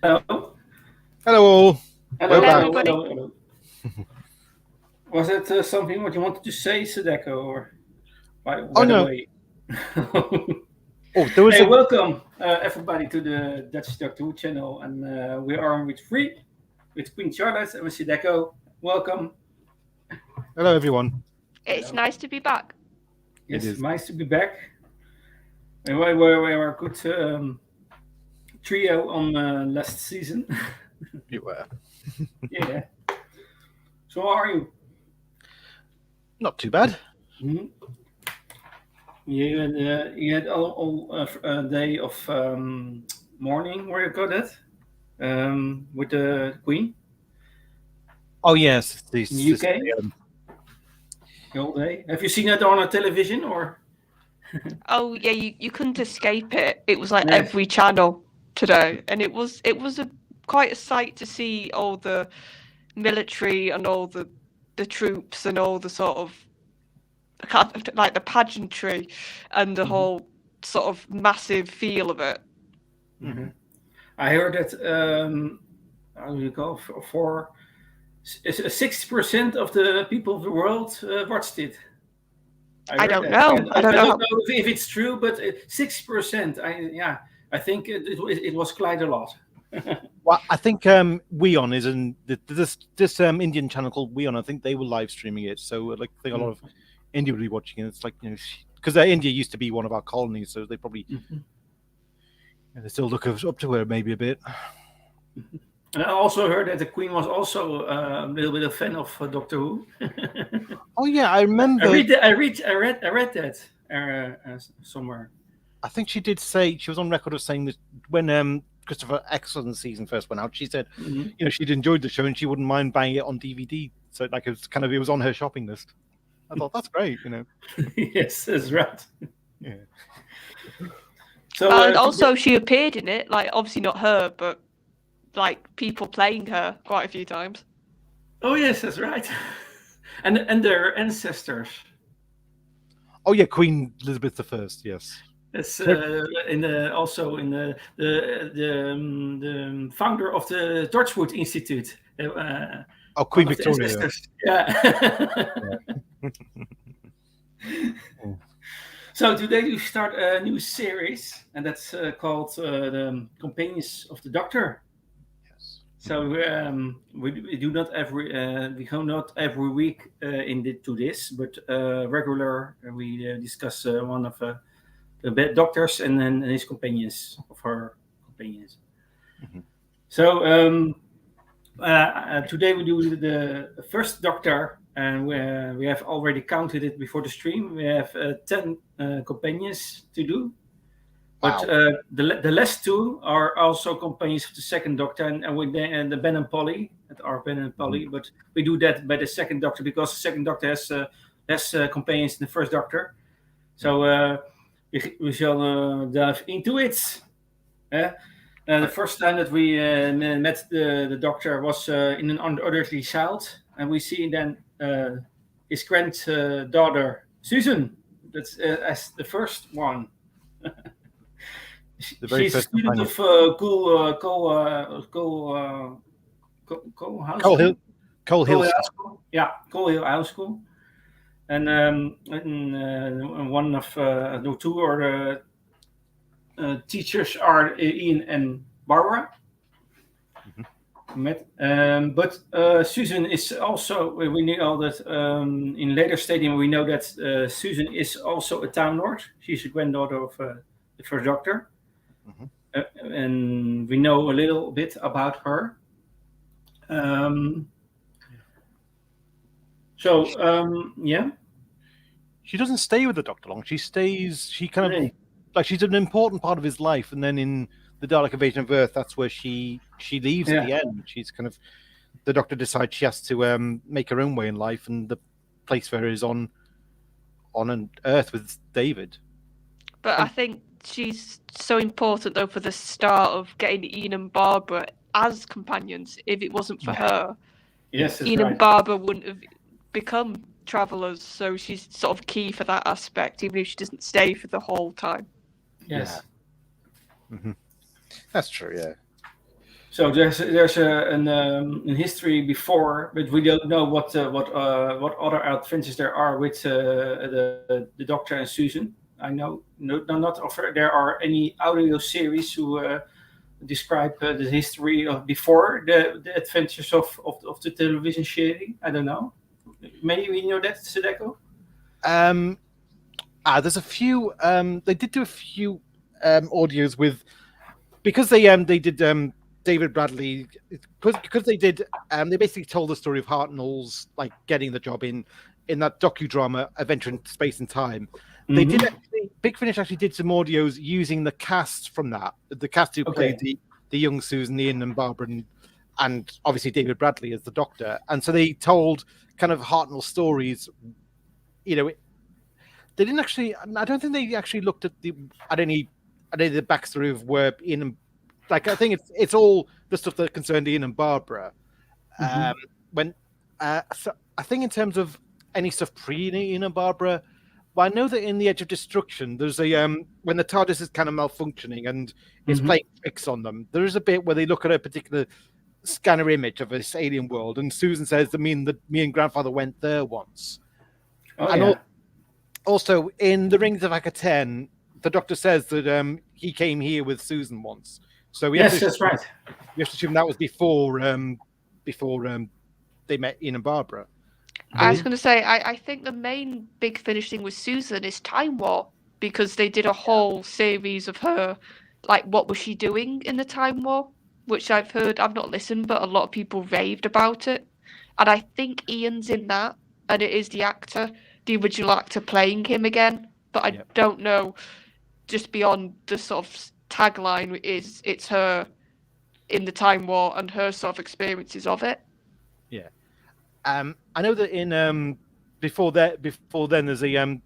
Hello. Hello all. Hello, We're back. everybody. hello. Was it something what you wanted to say, Sadeko, or by no. the way? Oh, there was Hey, a. welcome everybody to the Dutch Doctor Who channel, and we are with Queen Charlotte and with Sadeko. Welcome. Hello, everyone. It's nice to be back. Yes, It is. nice to be back. And we were a good trio on last season. You were. Yeah. So how are you? Not too bad. Mm-hmm. You had all day of mourning, where you got that, with the Queen. Oh yes, In the UK. The whole day. Have you seen it on a television or? Oh yeah, you couldn't escape it. It was like Yes. every channel today, and it was quite a sight to see all the military and all the troops and all the sort of like the pageantry and the whole sort of massive feel of it. Mm-hmm. I heard that how do you call for 60% of the people of the world watched it. I don't know. I don't know if it's true, but 6%. I think it was quite a lot. Well, I think Weon is in this Indian channel called Weon. I think they were live streaming it, so I think a lot of India will be watching it. It's like, because India used to be one of our colonies, so they probably they still look up to her maybe a bit. And I also heard that the Queen was also a little bit a fan of Doctor Who. Oh yeah, I remember. I read that somewhere. I think she did say, she was on record of saying that when Christopher Eccleston's season first went out, she said, she'd enjoyed the show and she wouldn't mind buying it on DVD. So like it was on her shopping list. I thought that's great, Yes, that's right. Yeah. So and also she appeared in it, like obviously not her, but like people playing her quite a few times. Oh yes, that's right. and their ancestors. Oh yeah, Queen Elizabeth I. Yes. That's also in the founder of the Torchwood Institute. Queen Victoria. Yeah. So today we start a new series, and that's called the Companions of the Doctor. Yes. So we do not we go not every week into this, but regular we discuss one of the doctors and then his companions of her companions. Mm-hmm. So today we do the first Doctor, and we have already counted it before the stream. We have 10 companions to do, but the last two are also companions of the second Doctor, and with the Ben and Polly, that are Ben and Polly. But we do that by the second Doctor because the second Doctor has less companions than the first Doctor. So we shall dive into it. The first time that we met the Doctor was in an unearthly child, and we see then his granddaughter Susan. That's as the first one. She's a student of Coal Hill High School. Yeah, Coal Hill High School. And one of the two or the teachers are Ian and Barbara. But Susan is also, we know that in later stadium we know that Susan is also a Time Lord. She's a granddaughter of the first Doctor. And we know a little bit about her. Yeah. She doesn't stay with the Doctor long. She stays. She kind of like she's an important part of his life, and then in the Dalek Invasion of Earth, that's where she leaves at the end. She's kind of the Doctor decides she has to make her own way in life, and the place for her is on an Earth with David. But I think she's so important though for the start of getting Ian and Barbara as companions. If it wasn't for her, Ian and Barbara wouldn't have become travelers. So she's sort of key for that aspect, even if she doesn't stay for the whole time. Yes. That's true. Yeah. So there's an history before, but we don't know what other adventures there are with the Doctor and Susan. I know not offer there are any audio series who describe the history of before the adventures of the television series. I don't know. Maybe we know that, Sadeko? There's a few. They did do a few audios with, because they did David Bradley, because they did they basically told the story of Hartnell's like getting the job in that docudrama Adventure in Space and Time. They did actually, Big Finish actually did some audios using the cast from that, the cast who played the young Susan, Ian and Barbara, and obviously David Bradley as the Doctor. And so they told kind of Hartnell's stories. You know, they didn't actually. I don't think they actually looked at any of the backstory of where Ian and, like, I think it's all the stuff that concerned Ian and Barbara. So I think in terms of any stuff pre Ian and Barbara, well, I know that in The Edge of Destruction, there's a when the TARDIS is kind of malfunctioning and it's playing tricks on them. There is a bit where they look at a particular scanner image of this alien world, and Susan says that me and Grandfather went there once. Also, in The Rings of Akaten, the Doctor says that he came here with Susan once. So that's right. We have to assume that was before they met Ian and Barbara. I was going to say, I think the main Big Finish thing with Susan is Time War, because they did a whole series of her, like, what was she doing in the Time War, which I've not listened, but a lot of people raved about it. And I think Ian's in that, and it is the original actor playing him again. But I don't know, just beyond the sort of tagline it's her in the Time War and her sort of experiences of it. Yeah. I know that in before then there's a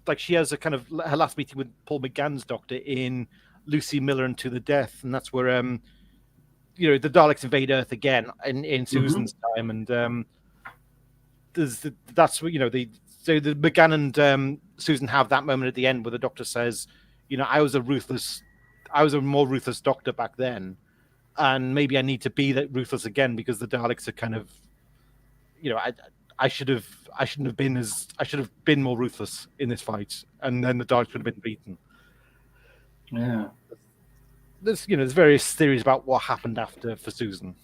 like she has a kind of her last meeting with Paul McGann's Doctor in Lucy Miller and To the Death, and that's where the Daleks invade Earth again in Susan's time, and that's what the McGann and Susan have that moment at the end where the Doctor says, I was a more ruthless Doctor back then, and maybe I need to be that ruthless again because the Daleks are kind of, I should have been more ruthless in this fight, and then the Daleks would have been beaten. Yeah. There's various theories about what happened after for Susan.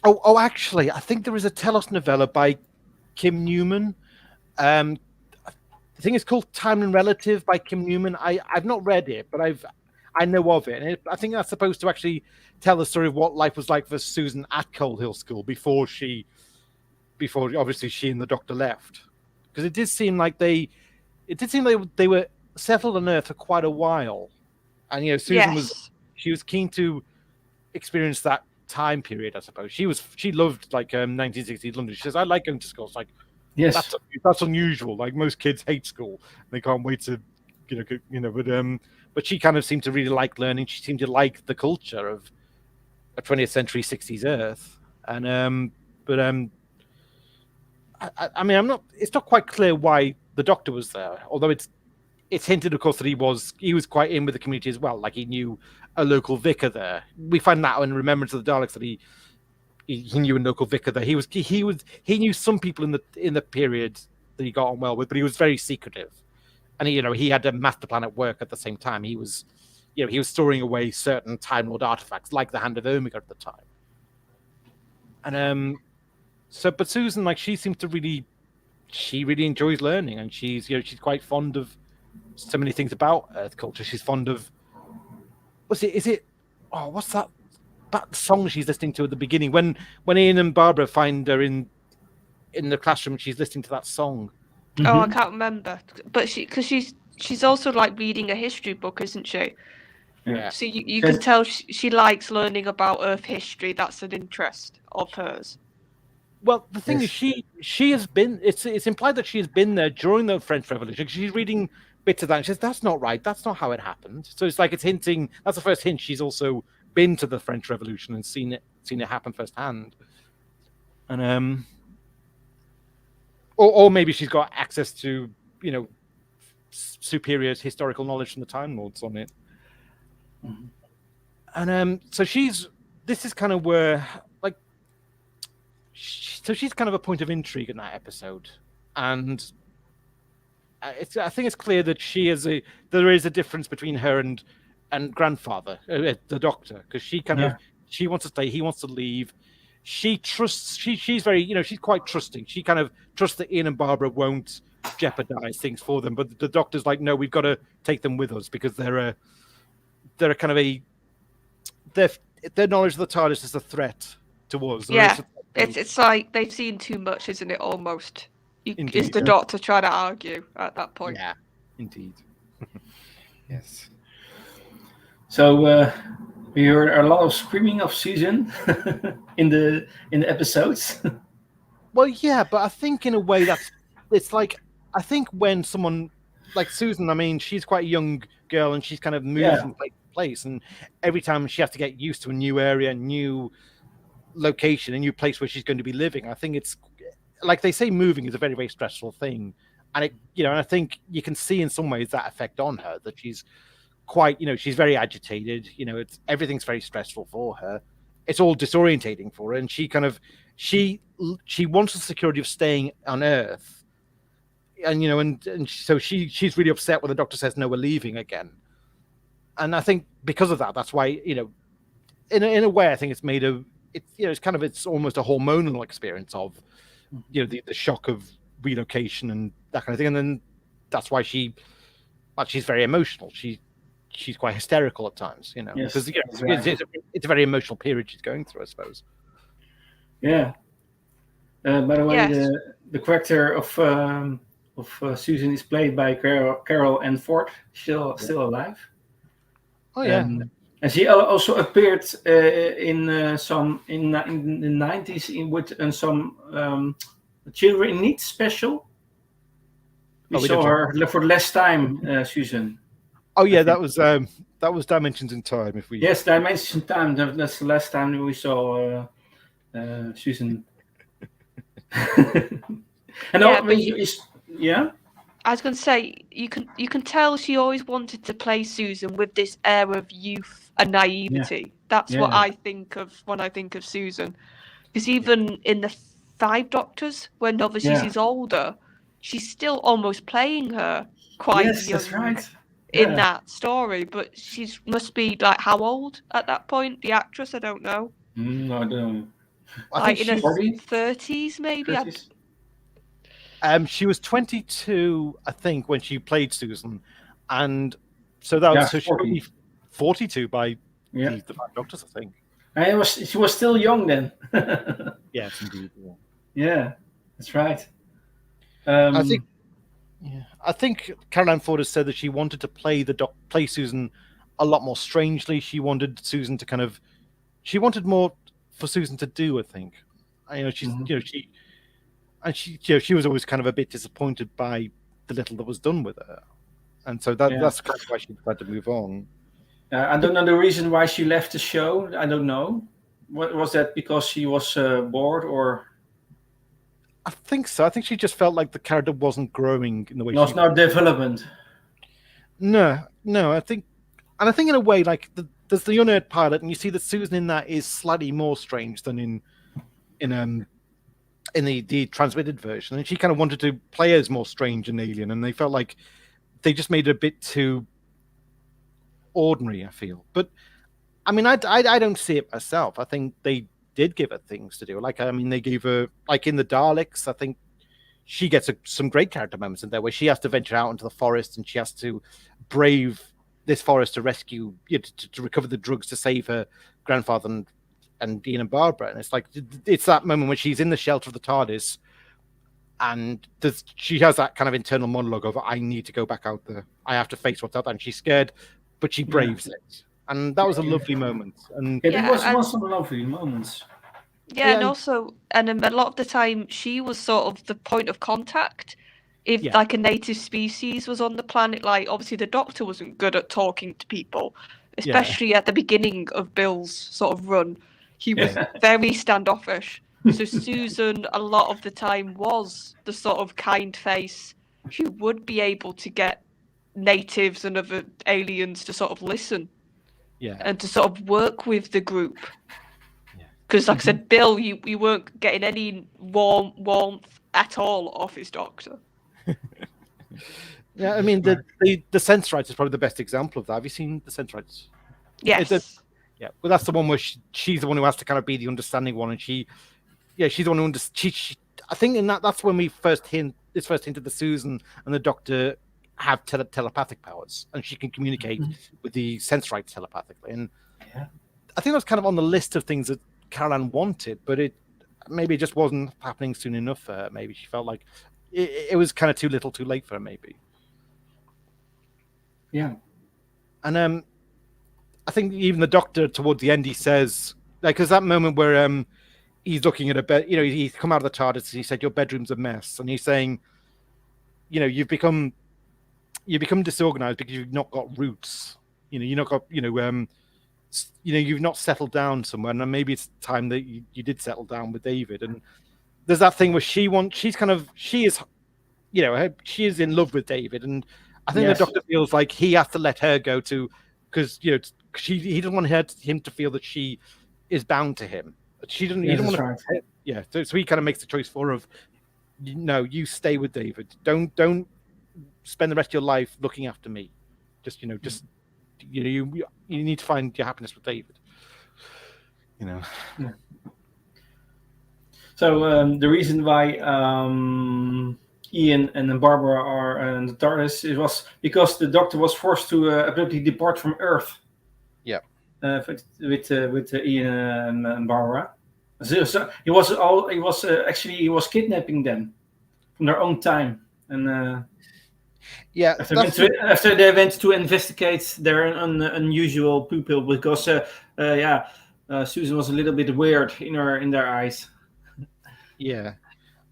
Actually, I think there is a Telos novella by Kim Newman. I think it's called Time and Relative by Kim Newman. I've not read it, but I know of it, and I think that's supposed to actually tell the story of what life was like for Susan at Coal Hill School before obviously she and the Doctor left, because it did seem like they were settled on Earth for quite a while, and Susan was keen to experience that time period. I suppose she loved 1960s London. She says, I like going to school. It's like, yes, that's unusual. Like most kids hate school, they can't wait to but she kind of seemed to really like learning. She seemed to like the culture of a 20th century 60s Earth, and I mean, it's not quite clear why the Doctor was there, although it's hinted, of course, that he was quite in with the community as well. Like he knew a local vicar there. We find that in Remembrance of the Daleks that he knew a local vicar there. He knew some people in the period that he got on well with, but he was very secretive. And he had a master plan at work at the same time. He was storing away certain Time Lord artifacts, like the Hand of Omega at the time. And but Susan, she seems to really enjoys learning, and she's quite fond of so many things about Earth culture. She's fond of what's that song she's listening to at the beginning when Ian and Barbara find her in the classroom. She's listening to that song. Oh, I can't remember, but she's also reading a history book, isn't she? Yeah. So you can tell she likes learning about Earth history. That's an interest of hers. Well, the thing is, she has been. It's implied that she has been there during the French Revolution. She's reading bits of that. And she says that's not right. That's not how it happened. So it's hinting. That's the first hint. She's also been to the French Revolution and seen it happen firsthand. And or maybe she's got access to superior historical knowledge from the Time Lords on it. And so she's this is kind of where, like, so she's kind of a point of intrigue in that episode, and I think it's clear that there is a difference between her and grandfather, the doctor, because she kind of she wants to stay, he wants to leave. She trusts. She's very, she's quite trusting. She kind of trusts that Ian and Barbara won't jeopardize things for them, but the doctor's like, no, we've got to take them with us because they're a kind of their knowledge of the TARDIS is a threat to us. Yeah, it's like they've seen too much, isn't it? Almost. Is the doctor trying to argue at that point? Yeah, indeed. Yes. So we heard a lot of screaming of Susan in the episodes. Well, yeah, but I think in a way it's like, I think when someone like Susan, I mean, she's quite a young girl and she's kind of moved from place to place, and every time she has to get used to a new area, new location, a new place where she's going to be living. I think it's like they say, moving is a very, very stressful thing, and and I think you can see in some ways that effect on her, that she's quite, she's very agitated. Everything's very stressful for her. It's all disorientating for her, and she kind of she wants the security of staying on Earth. And so she's really upset when the doctor says, no, we're leaving again. And I think because of that, that's why, in a way, I think it's made it's almost a hormonal experience of, the shock of relocation and that kind of thing. And then that's why she's very emotional. She's quite hysterical at times, because it's a very emotional period she's going through, I suppose. Yeah. By the way, the character of Susan is played by Carol Ann Ford, still alive. Oh yeah, and she also appeared in the 90s with some Children in Need special. We saw her for the last time, Susan. Oh yeah, that was Dimensions in Time. Yes, Dimensions in Time. That's the last time we saw Susan. And I was going to say, you can tell she always wanted to play Susan with this air of youth and naivety. That's what I think of when I think of Susan. Because even in the 5 Doctors, when obviously she's older, she's still almost playing her quite young. That's right. In that story, but she must be like how old at that point? The actress, I don't know. I don't know. Like in her 30s, maybe. 30s? She was 22, I think, when she played Susan, and so that was she would be 42 by the 5 Doctors, I think. And she was still young then. Yes, indeed. Yeah, that's right. I think Carol Ann Ford has said that she wanted to play Susan a lot more strangely. She wanted Susan to she wanted more for Susan to do, I think. She was always kind of a bit disappointed by the little that was done with her, and so that's kind of why she decided to move on. I don't know the reason why she left the show. I don't know. What was that? Because she was bored, or? I think so. I think she just felt like the character wasn't growing in the way. It's not development. No. I think in a way, like there's the unaired pilot, and you see that Susan in that is slightly more strange than in the transmitted version, and she kind of wanted to play as more strange and alien, and they felt like they just made it a bit too ordinary, I feel. But I mean, I don't see it myself. I think they did give her things to do. Like, I mean, they gave her, like in the Daleks, I think she gets some great character moments in there where she has to venture out into the forest and she has to brave this forest to rescue, to recover the drugs to save her grandfather and Dean and Barbara. And it's like, it's that moment when she's in the shelter of the TARDIS and she has that kind of internal monologue of, I need to go back out there. I have to face what's out there. And she's scared, but she braves it. And that was a lovely moment. And it was some lovely moments. Yeah, and also, and a lot of the time, she was sort of the point of contact. If like a native species was on the planet, like obviously the Doctor wasn't good at talking to people, especially at the beginning of Bill's sort of run. He was very standoffish. So Susan, a lot of the time, was the sort of kind face who would be able to get natives and other aliens to sort of listen. Yeah. And to sort of work with the group. Because, like I said, Bill, you weren't getting any warmth at all off his doctor. Yeah, I mean, the Sensorites is probably the best example of that. Have you seen the Sensorites? Yes. Yeah, well, that's the one where she's the one who has to kind of be the understanding one, and she's the one who I think in that's when we first hinted that Susan and the Doctor have telepathic powers, and she can communicate with the Sensorites telepathically. And I think that's kind of on the list of things that Caroline wanted, but it just wasn't happening soon enough for her. Maybe she felt like it was kind of too little, too late for her. Maybe. Yeah, and I think even the Doctor towards the end, he says, like, there's that moment where he's looking at a bed, he's come out of the TARDIS and he said, your bedroom's a mess. And he's saying, you've become disorganized because you've not got roots. You've not got, you've not settled down somewhere. And maybe it's time that you did settle down with David. And there's that thing where she is in love with David. And I think the Doctor feels like he has to let her go because he doesn't want him to feel that she is bound to him. She doesn't. He doesn't want to. Yeah. So he kind of makes the choice for her of, no, you stay with David. Don't spend the rest of your life looking after me. You need to find your happiness with David. Yeah. So the reason why Ian and Barbara are in the TARDIS, it was because the Doctor was forced to abruptly depart from Earth. Yeah. With Ian and Barbara. So he was kidnapping them from their own time, and after they went to investigate their unusual pupil, because Susan was a little bit weird in their eyes. Yeah,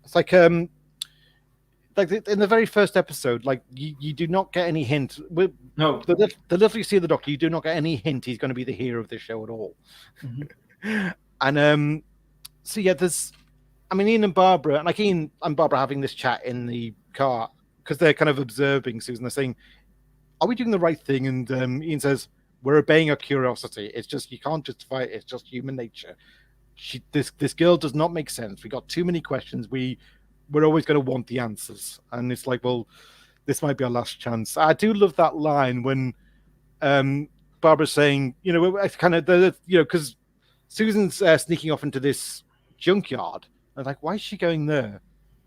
it's like in the very first episode, like you do not get any hint. No, the little you see of the Doctor, you do not get any hint he's going to be the hero of this show at all. And so there's, Ian and Barbara, and Ian and Barbara having this chat in the car because they're kind of observing Susan. They're saying, "Are we doing the right thing?" And Ian says, "We're obeying our curiosity. It's just you can't justify it. It's just human nature. This girl does not make sense. We got too many questions. We're always going to want the answers." And it's like, well, this might be our last chance. I do love that line when Barbara's saying, kind of because Susan's sneaking off into this junkyard. I'm like, why is she going there?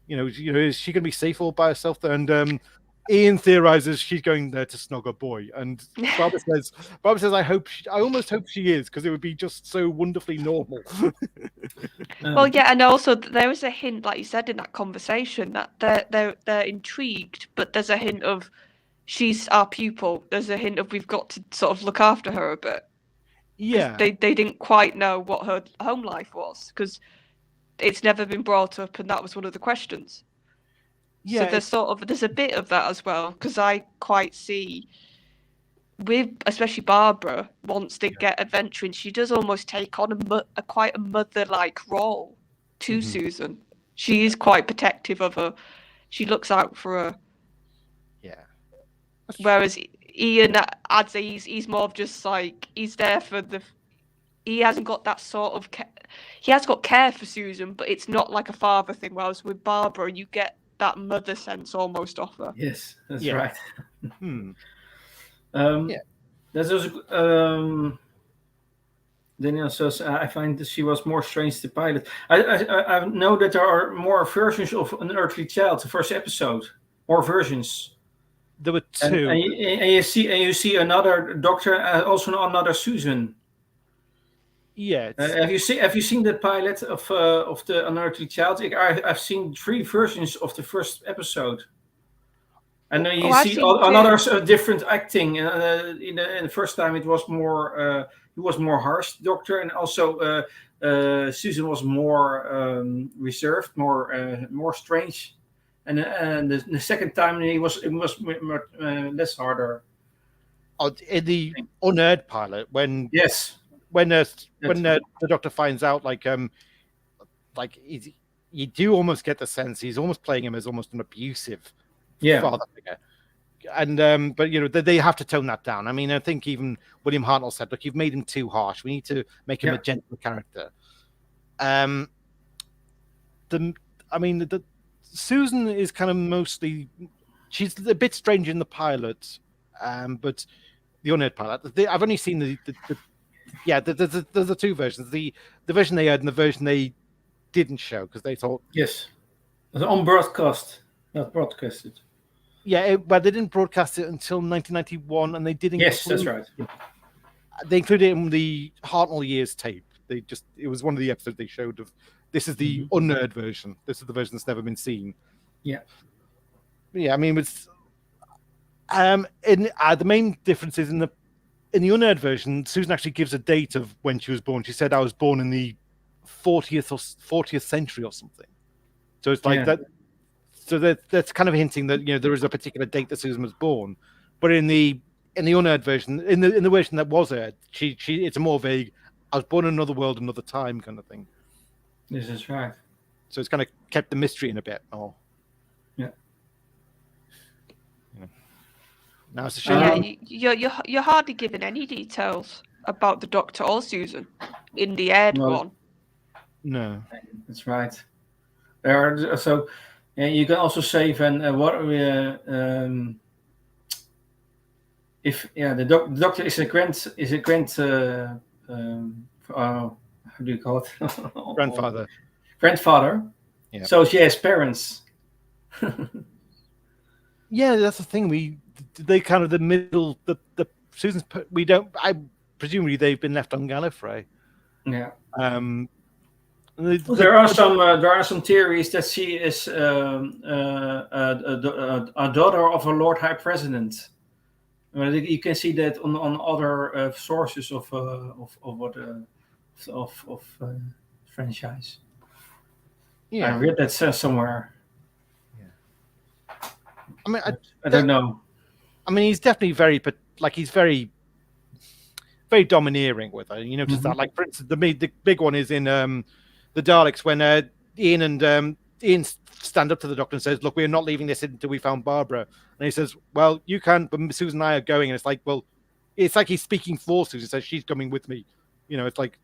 Is she going to be safe all by herself there? And Ian theorizes she's going there to snog a boy. And Barbara says, I almost hope she is, because it would be just so wonderfully normal. Well, yeah, and also there was a hint, like you said in that conversation, that they're intrigued, but there's a hint of she's our pupil. There's a hint of we've got to sort of look after her a bit. Yeah, they didn't quite know what her home life was, because it's never been brought up, and that was one of the questions. Yeah, so there's a bit of that as well, because I quite see with especially Barbara, once they get adventuring, she does almost take on quite a mother-like role to Susan. She is quite protective of her. She looks out for her. Yeah. Whereas Ian, I'd say he's more of just like, he's there for he hasn't got that sort of he has got care for Susan, but it's not like a father thing. Whereas with Barbara, you get that mother sense almost off her. Yes, that's right. There's also Daniel says, I find that she was more strange to pilot. I know that there are more versions of Unearthly Child, the first episode. More versions. There were two. And you see another Doctor, also another Susan. Yeah. Have you seen the pilot of the Unearthly Child? I've seen 3 versions of the first episode. And then you see another different acting. In the first time, it was more he was more harsh, Doctor, and also Susan was more reserved, more strange. And the second time, it was less harder. In the Unearthed pilot, when the Doctor finds out, you do almost get the sense he's almost playing him as almost an abusive father figure. And but they have to tone that down. I mean, I think even William Hartnell said, "Look, you've made him too harsh. We need to make him a gentler character." Susan is kind of mostly, she's a bit strange in the pilot, but the unaired pilot. I've only seen there's the two versions: the version they aired and the version they didn't show because they thought yes, it was on broadcast, not broadcasted. Yeah, but they didn't broadcast it until 1991, and they did. Yes, that's right. They included it in the Hartnell years tape. It was one of the episodes they showed of. This is the unaired version. This is the version that's never been seen. Yeah. Yeah, I mean, it's the main difference is in the unaired version, Susan actually gives a date of when she was born. She said, "I was born in the 40th century or something." So it's like that. So that's kind of hinting that there is a particular date that Susan was born, but in the unaired version, in the version that was aired, it's a more vague. I was born in another world, another time kind of thing. This is right. So it's kind of kept the mystery in a bit more. Yeah. Now it's a shame. You're hardly given any details about the Doctor or Susan in the aired one. No, that's right. There are so. You can also save if the doctor is a how do you call it? Grandfather. Yeah. So she has parents. Yeah, that's the thing. They kind of the middle. The Susan's. We don't. I presumably they've been left on Gallifrey. Yeah. There are some theories that she is a daughter of a Lord High President. You can see that on other sources of franchise. Yeah, I read that somewhere. Yeah. I mean, I don't know. I mean, he's definitely very very domineering with her. You notice that, like for instance, the big one is in the Daleks when Ian and Ian stand up to the Doctor and says, "Look, we're not leaving this until we found Barbara." And he says, "Well, you can, but Susan and I are going." And it's like, well, it's like he's speaking for Susan. He says, "She's coming with me." It's like,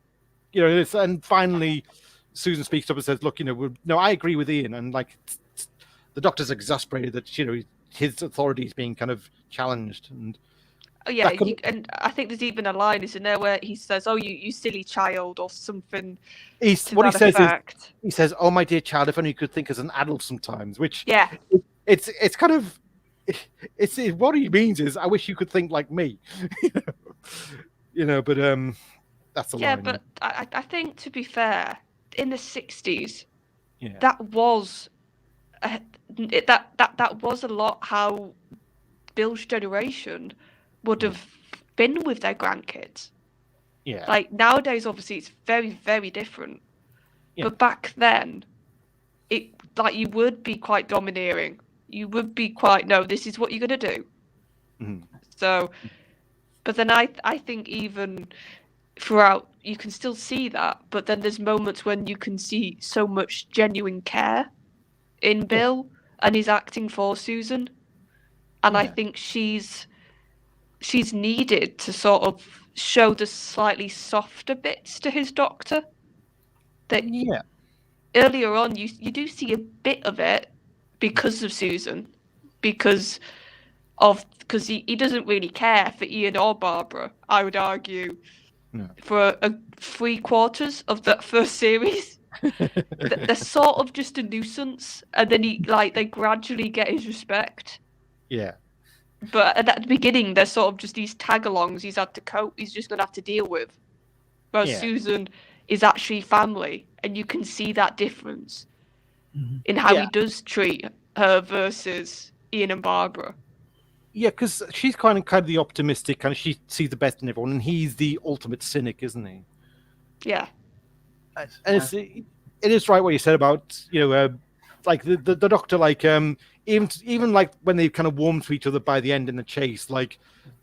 and finally, Susan speaks up and says, "Look, no, I agree with Ian." And like, the Doctor's exasperated that his authority is being kind of challenged. And and I think there's even a line, isn't there, where he says, "Oh, you silly child," or something. He says, "Oh, my dear child, if only you could think as an adult sometimes." Which it's kind of it's what he means is, I wish you could think like me. But that's the line. Yeah, but I think, to be fair, in the 60s, that was that was a lot how Bill's generation would have been with their grandkids. Yeah. Like nowadays, obviously, it's very, very different. Yeah. But back then, you would be quite domineering. You would be quite, no, this is what you're gonna do. Mm-hmm. So, but then I think even throughout, you can still see that. But then there's moments when you can see so much genuine care in Bill and his acting for Susan, and I think she's needed to sort of show the slightly softer bits to his Doctor. That earlier on you do see a bit of it because of Susan, because he doesn't really care for Ian or Barbara, I would argue, for a 3/4 of that first series. They're sort of just a nuisance, and then they gradually get his respect. Yeah. But at the beginning, they're sort of just these tag-alongs he's had to cope. He's just going to have to deal with. Whereas Susan is actually family, and you can see that difference in how he does treat her versus Ian and Barbara. Yeah, because she's kind of the optimistic, kind of she sees the best in everyone, and he's the ultimate cynic, isn't he? Yeah. And it is right what you said about like the Doctor, like even like when they kind of warm to each other by the end in the chase, like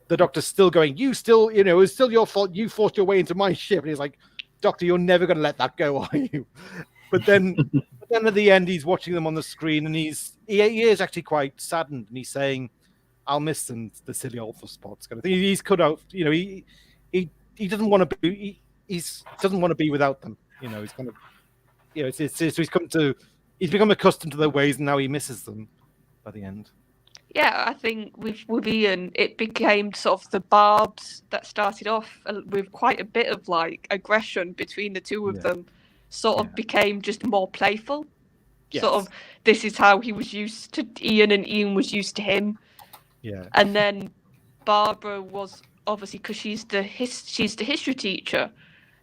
the Doctor's still going, "You still, it's still your fault. You forced your way into my ship." And he's like, "Doctor, you're never going to let that go, are you?" But then at the end, he's watching them on the screen, and he is actually quite saddened, and he's saying, "I'll miss them, the silly alpha spots," kind of thing. He's cut out, he doesn't want to be, he doesn't want to be without them. He's kind of he's become accustomed to their ways, and now he misses them by the end. Yeah, I think with Ian, it became sort of the barbs that started off with quite a bit of like aggression between the two of them, sort of became just more playful. Yes. Sort of, this is how he was used to Ian, and Ian was used to him. Yeah. And then Barbara was obviously, because she's the history teacher,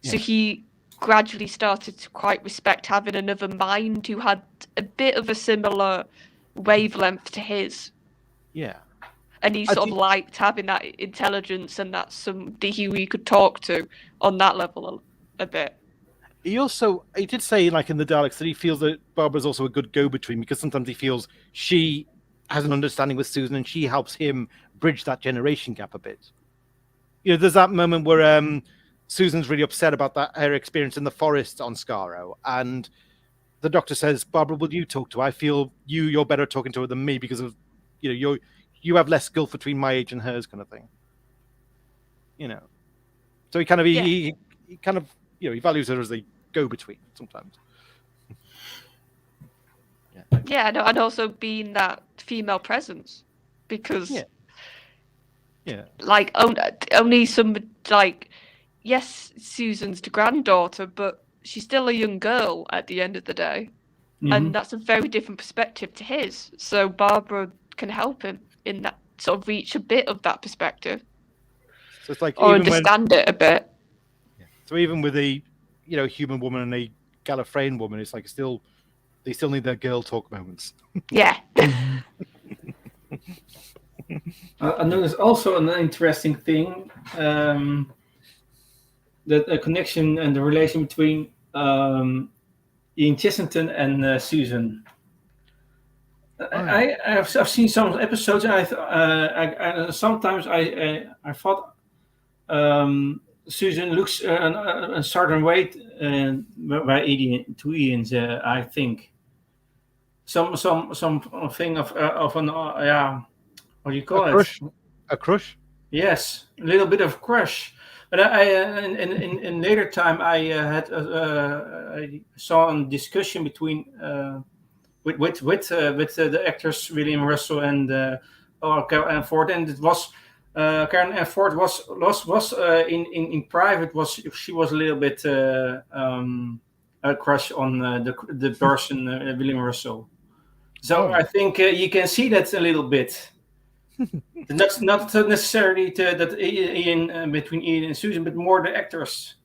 so he gradually started to quite respect having another mind who had a bit of a similar wavelength to his. Yeah. And he sort of liked having that intelligence and that somebody who he could talk to on that level a bit. He did say, like in the Daleks, that he feels that Barbara's also a good go-between, because sometimes he feels she has an understanding with Susan and she helps him bridge that generation gap a bit. There's that moment where Susan's really upset about her experience in the forest on Skaro, and the Doctor says, "Barbara, will you talk to her? I feel you're better talking to her than me because of you have less skill between my age and hers," kind of thing. So he kind of he values her as a go-between sometimes. Yeah, and also being that female presence, because like only some, like, yes, Susan's the granddaughter, but she's still a young girl at the end of the day, and that's a very different perspective to his. So Barbara can help him in that, sort of reach a bit of that perspective, so it's like, or understand it a bit. So even with a human woman and a Gallifreyan woman, it's like they still need their girl talk moments. Yeah. And there's also an interesting thing, that a connection and the relation between Ian Chessington and Susan. I've seen some episodes, and sometimes I thought Susan looks a certain way by Ian's. I think some thing of an what do you call it? A crush? Yes, a little bit of crush. But in later time, I saw a discussion between with the actors William Russell and Karen Ann Ford, and it was Karen Ann Ford was in private she was a little bit a crush on the person William Russell. So I think you can see that a little bit. That's not necessarily that Ian between Ian and Susan, but more the actors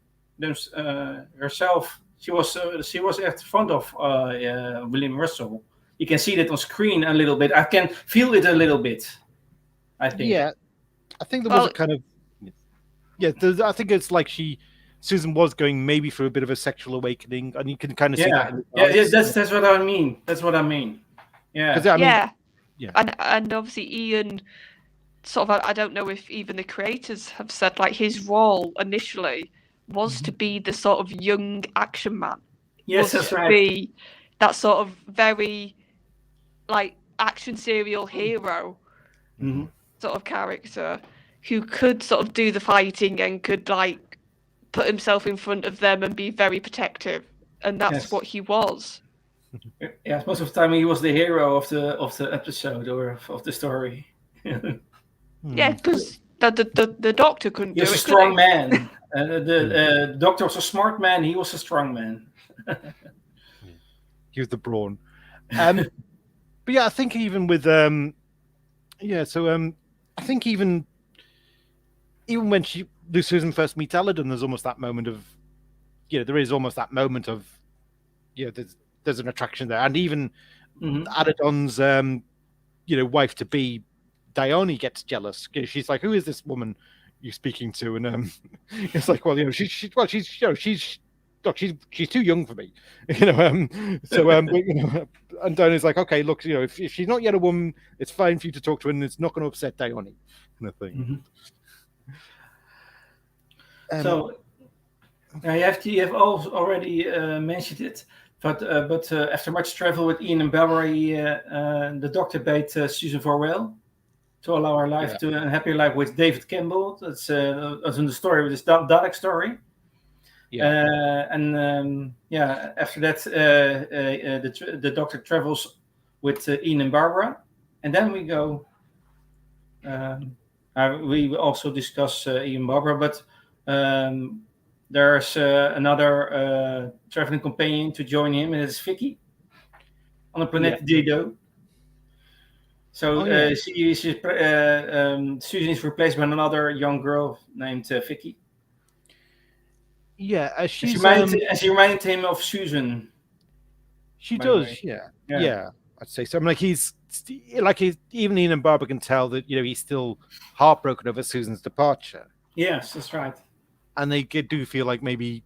herself. She was echt fond of William Russell. You can see that on screen a little bit. I can feel it a little bit, I think. Yeah, I think there was a kind of I think it's like Susan was going maybe through a bit of a sexual awakening, and you can kind of see that. That's what I mean. That's what I mean. Yeah. And obviously Ian, sort of, I don't know if even the creators have said, like, his role initially was to be the sort of young action man. Yes, that's right. Be that sort of very, like, action serial hero sort of character who could sort of do the fighting and could, like, put himself in front of them and be very protective, and that's what he was. Yeah, most of the time he was the hero of the episode or of the story. Yeah, because the Doctor couldn't do it. He was a strong man. The Doctor was a smart man. He was a strong man. He was the brawn. But yeah, I think even with I think even when Susan first meets Aladdin, there's almost that moment of there is almost that moment of there's an attraction there, and even Aladdin's wife to be Dione gets jealous. She's like, "Who is this woman you're speaking to?" And it's like, well, she's too young for me, and Dione's like, "Okay, look, if she's not yet a woman, it's fine for you to talk to her, and it's not going to upset Dione," kind of thing. So you have already mentioned it. But after much travel with Ian and Barbara, the Doctor bade Susan farewell to allow her life to a happier life with David Campbell. That's in the story with this Dalek story. After that, the doctor travels with Ian and Barbara, and then we go. We also discuss Ian and Barbara, but there's another traveling companion to join him, and it's Vicky on the planet Dodo. So Susan is replaced by another young girl named Vicky. Yeah, she reminded him of Susan. She does, yeah. I'd say so. I mean, even Ian and Barbara can tell that he's still heartbroken over Susan's departure. Yes, that's right. And they do feel like maybe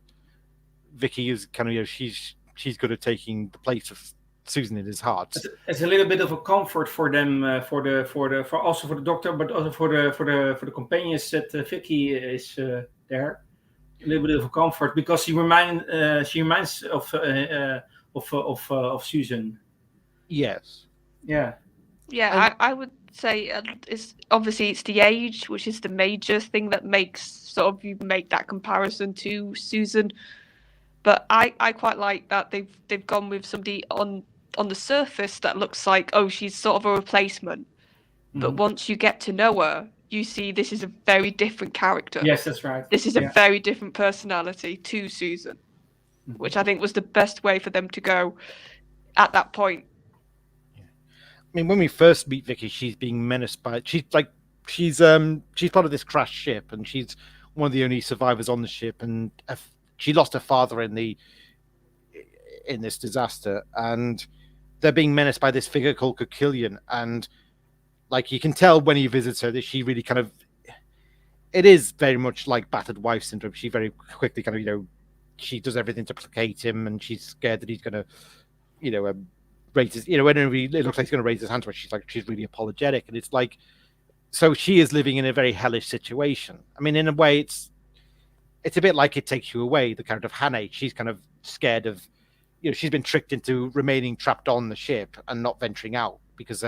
Vicky is kind of she's good at taking the place of Susan in his heart. It's a little bit of a comfort for them, for the doctor, but also for the companions that Vicky is there. A little bit of a comfort because she reminds of Susan. Yes. Yeah. Yeah, I would say it's the age, which is the major thing that makes you make that comparison to Susan. But I quite like that they've gone with somebody on the surface that looks like, oh, she's sort of a replacement. But once you get to know her, you see this is a very different character. Yes, that's right. This is a very different personality to Susan, which I think was the best way for them to go at that point. I mean, when we first meet Vicky, she's being menaced by she's part of this crashed ship, and she's one of the only survivors on the ship, and she lost her father in this disaster, and they're being menaced by this figure called Coquillion, and you can tell when he visits her that she really kind of, it is very much like battered wife syndrome. She very quickly kind of, she does everything to placate him, and she's scared that he's going to, raise his, whenever it looks like he's going to raise his hand to her, she's really apologetic. And it's like, so she is living in a very hellish situation. I mean, in a way, it's a bit like It Takes You Away, the character of Hannah. She's kind of scared of, she's been tricked into remaining trapped on the ship and not venturing out because,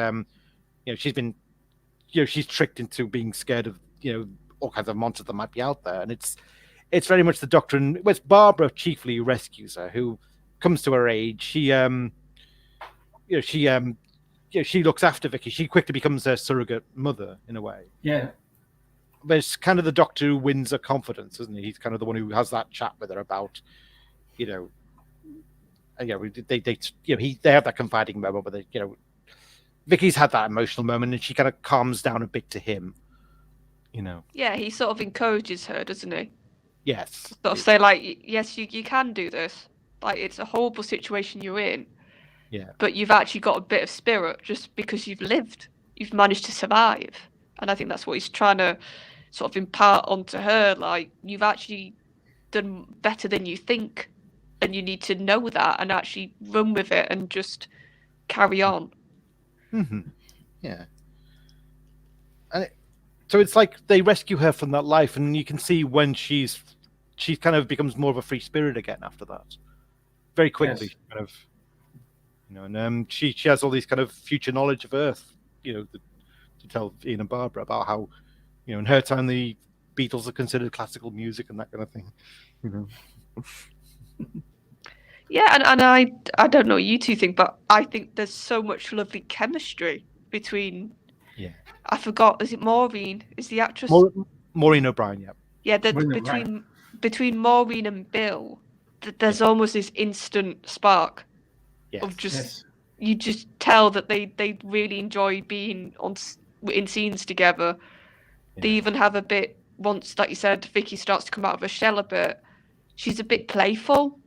she's been, she's tricked into being scared of, all kinds of monsters that might be out there. And it's very much the doctor, and it's Barbara chiefly who rescues her, who comes to her aid. She looks after Vicky. She quickly becomes her surrogate mother in a way. Yeah. But it's kind of the doctor who wins her confidence, isn't he? He's kind of the one who has that chat with her about, they have that confiding moment where Vicky's had that emotional moment, and she kind of calms down a bit to him, Yeah, he sort of encourages her, doesn't he? Yes. Sort of say yes, you can do this. It's a horrible situation you're in. Yeah. But you've actually got a bit of spirit just because you've lived. You've managed to survive. And I think that's what he's trying to sort of impart onto her. You've actually done better than you think. And you need to know that and actually run with it and just carry on. Mm-hmm. Yeah. And so it's like they rescue her from that life, and you can see when she kind of becomes more of a free spirit again after that. Very quickly, yes. Kind of, and she has all these kind of future knowledge of Earth, to tell Ian and Barbara about how, in her time the Beatles are considered classical music and that kind of thing. Yeah, and I don't know what you two think, but I think there's so much lovely chemistry between. Yeah. I forgot. Is it Maureen? Is the actress? Maureen O'Brien. Yeah. Yeah, between Maureen and Bill, there's almost this instant spark of just you just tell that they really enjoy being in scenes together. Yeah. They even have a bit once, like you said, Vicky starts to come out of her shell a bit. She's a bit playful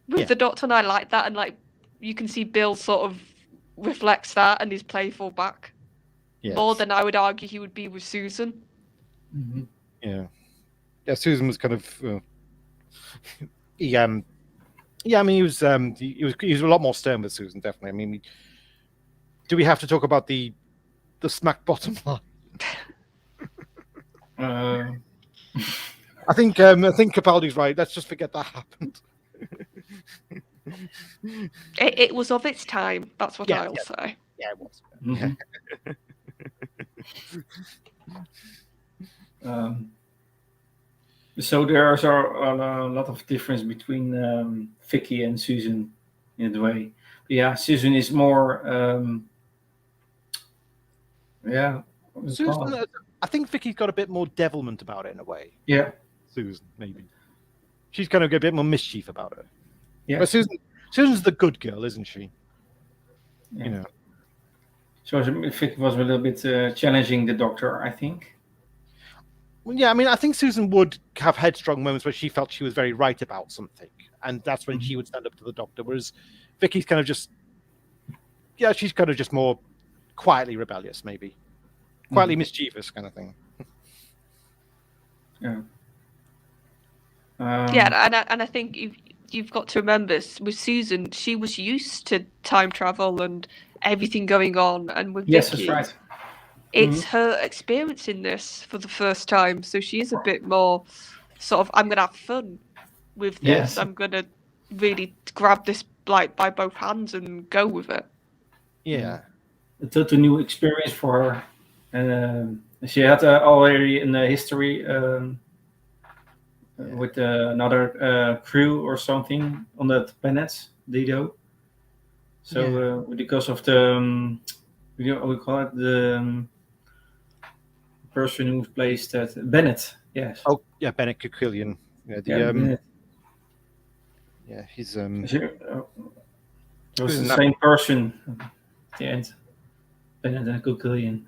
with the doctor, and I like that. And you can see Bill sort of reflects that and is playful back more than I would argue he would be with Susan. Mm-hmm. Yeah. Yeah, Susan was kind of he was a lot more stern with Susan, definitely. I mean, do we have to talk about the smack bottom line? I think Capaldi's right. Let's just forget that happened. It was of its time. That's what I'll say. Yeah, it was. Mm-hmm. So there's a lot of difference between Vicky and Susan in a way. But yeah, Susan is more. What is it called? Susan, I think Vicky's got a bit more devilment about it in a way. Yeah. Susan, maybe. She's kind of got a bit more mischief about it. Yeah. But Susan's the good girl, isn't she? Yeah. You know. So Vicky was a little bit challenging the Doctor, I think. Well, yeah, I mean, I think Susan would have headstrong moments where she felt she was very right about something, and that's when she would stand up to the Doctor. Whereas Vicky's kind of just, she's kind of just more quietly rebellious, maybe, quietly mischievous kind of thing. Yeah. And I think you've got to remember with Susan, she was used to time travel and everything going on, and with yes, Vicky, that's right. It's her experiencing this for the first time, so she is a bit more sort of, I'm going to have fun with this. Yes. I'm going to really grab this like by both hands and go with it. Yeah. A total new experience for her. And she had already in the history with another crew or something on that planet, Dodo. So because of the, we call it the person who plays that, Bennett. Yes. Oh yeah, Bennett Kukilian. Yeah, Bennett. Yeah, he's it was the same person at the end. Bennett and Kukilian.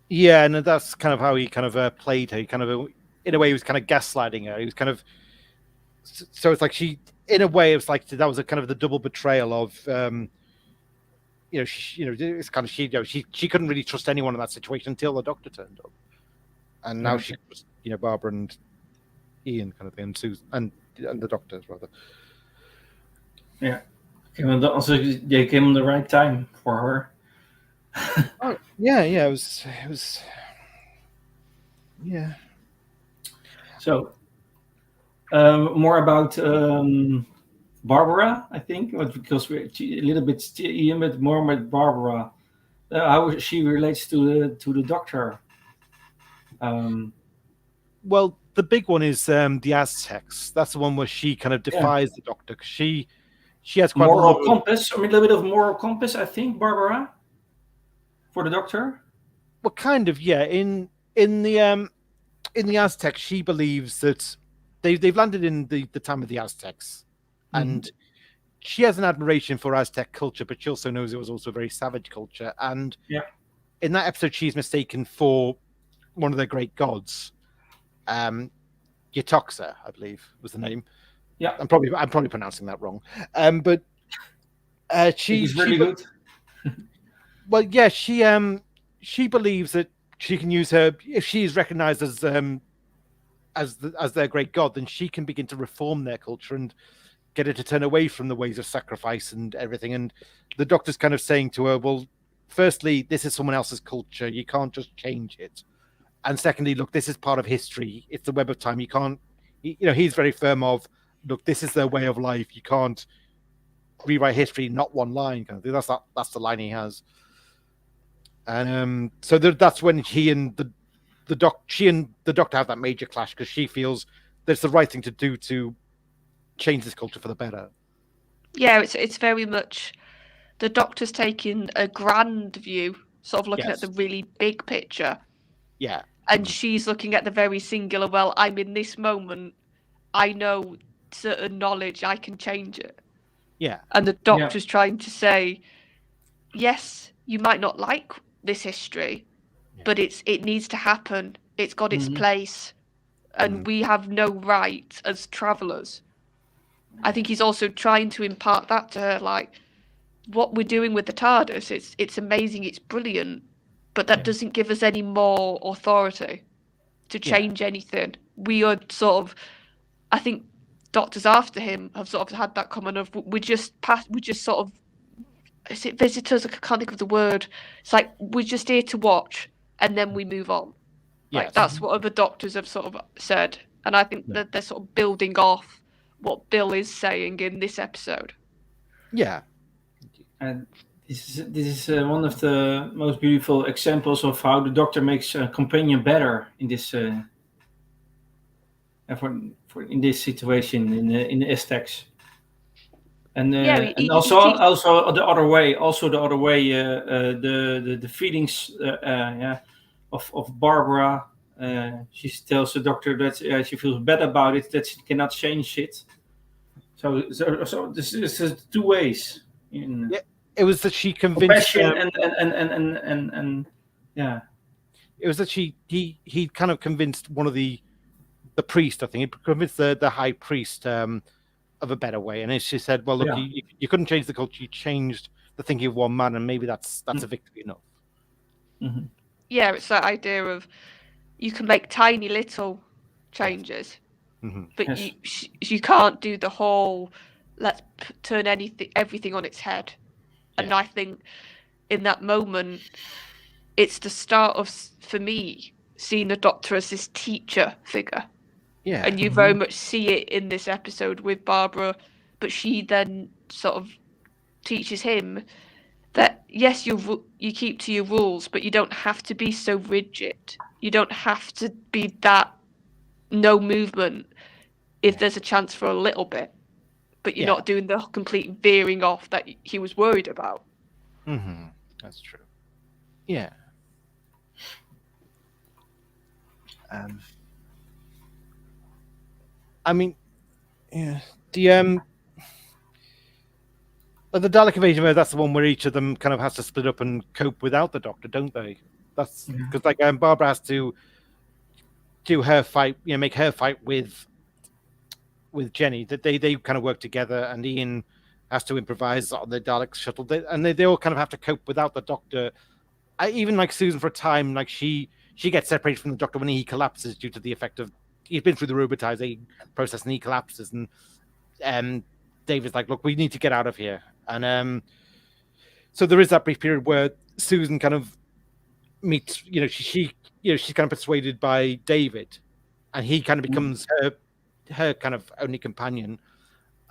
Yeah, and that's kind of how he kind of played her. He kind of, in a way, he was kind of gaslighting her. He was kind of, so it's like she, in a way, it's like that was a kind of the double betrayal of, it's kind of she couldn't really trust anyone in that situation until the Doctor turned up, and now she was, Barbara and Ian kind of thing, and Susan and the Doctors rather. Yeah, they came on the right time for her. Oh, yeah, it was, yeah. So, more about Barbara, I think, because we're a little bit more with Barbara, how she relates to the Doctor. Well, the big one is the Aztecs. That's the one where she kind of defies the Doctor, because she has quite moral compass. A little bit of moral compass, I think, Barbara, for the Doctor. Well, kind of, yeah. In the Aztecs, she believes that they've landed in the time of the Aztecs, and she has an admiration for Aztec culture, but she also knows it was also a very savage culture. And in that episode, she's mistaken for one of their great gods, Yetoxa, I believe was the name. Yeah, I'm probably pronouncing that wrong. But she's really good. Well, yeah, she believes that she can use her, if she is recognized as their great god, then she can begin to reform their culture and get it to turn away from the ways of sacrifice and everything. And the Doctor's kind of saying to her, well, firstly, this is someone else's culture. You can't just change it. And secondly, look, this is part of history. It's the web of time. You can't, he's very firm of, look, this is their way of life. You can't rewrite history, not one line. Kind of thing. That's the line he has. And so that's when she and the Doctor have that major clash, because she feels that's the right thing to do to change this culture for the better. Yeah, it's very much the Doctor's taking a grand view, sort of looking at the really big picture. Yeah. And she's looking at the very singular, well, I'm in this moment, I know certain knowledge, I can change it. Yeah. And the Doctor's trying to say, yes, you might not like this history, but it needs to happen. It's got its place. And we have no right as travellers. I think he's also trying to impart that to her, like, what we're doing with the TARDIS, it's amazing, it's brilliant, but that doesn't give us any more authority to change anything. We are sort of, I think doctors after him have sort of had that comment of, we're just sort of, is it visitors? I can't think of the word. It's like, we're just here to watch and then we move on. Like, that's what other doctors have sort of said. And I think that they're sort of building off what Bill is saying in this episode. Yeah. And this is one of the most beautiful examples of how the Doctor makes a companion better in this for in this situation in the Aztecs. And he also the other way, the feelings of Barbara. She tells the doctor that she feels bad about it, that she cannot change it. So this is two ways. It was that she convinced compassion and yeah. It was that he kind of convinced one of the priest. I think he convinced the high priest of a better way, and she said, "Well, look, you couldn't change the culture. You changed the thinking of one man, and maybe that's a victory enough." Mm-hmm. Yeah, it's that idea of you can make tiny little changes, but you can't do the whole let's turn everything on its head. And I think in that moment, it's the start of, for me, seeing the Doctor as this teacher figure. Yeah. And you very much see it in this episode with Barbara, but she then sort of teaches him that, yes, you keep to your rules, but you don't have to be so rigid. You don't have to be that no movement if there's a chance for a little bit. But you're not doing the complete veering off that he was worried about. Mm-hmm. That's true. Yeah. I mean, yeah. The Dalek invasion, that's the one where each of them kind of has to split up and cope without the Doctor, don't they? That's because Barbara has to do her fight, make her fight with Jenny. That they kind of work together, and Ian has to improvise on the Dalek shuttle, and they all kind of have to cope without the Doctor. Even like Susan, for a time, like she gets separated from the Doctor when he collapses due to the effect of he's been through the robotizing process and he collapses, and David's like, "Look, we need to get out of here." And so there is that brief period where Susan kind of meets, she's kind of persuaded by David, and he kind of becomes her kind of only companion.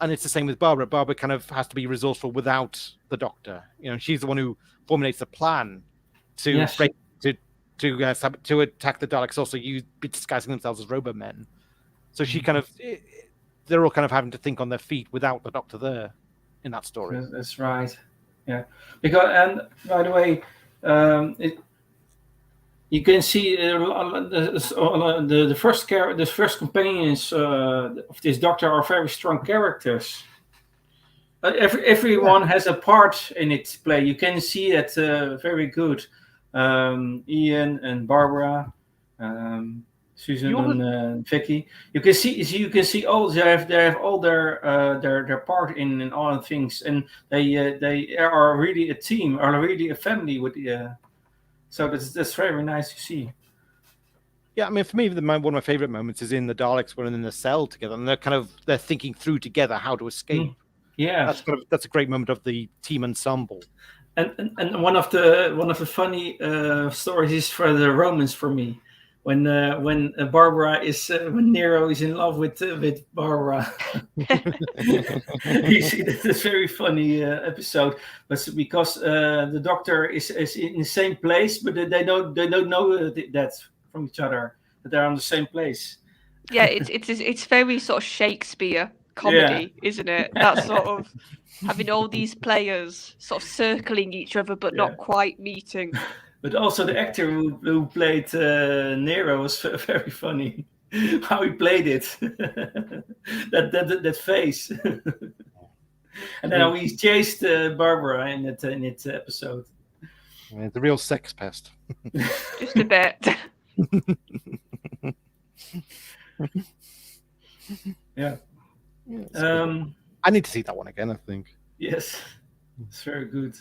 And it's the same with Barbara. Barbara kind of has to be resourceful without the Doctor. She's the one who formulates the plan to attack the Daleks, also disguising themselves as robot men. So she kind of, they're all kind of having to think on their feet without the Doctor there in that story. That's right. Yeah, because, and by the way, you can see the first companions of this Doctor are very strong characters. Everyone has a part in its play. You can see it very good. Ian and Barbara, Susan and Vicky. You can see all they have all their part in all things, and they are really a team, are really a family with the. So that's very nice to see. Yeah, I mean, for me, one of my favorite moments is in the Daleks when they're in the cell together, and they're thinking through together how to escape. Yeah, that's a great moment of the team ensemble. And one of the funny stories is for the Romans for me, when Barbara is when Nero is in love with Barbara. You see, that's a very funny episode, but because the Doctor is in the same place, but they don't know that from each other, that they're on the same place. Yeah, it's very sort of Shakespeare comedy, isn't it? That sort of having all these players sort of circling each other but not quite meeting. But also the actor who played Nero was very funny. How he played it, that face, and then how he chased Barbara in that episode. Yeah, the real sex pest. Just a bit. Yeah. I need to see that one again, I think. Yes, it's very good.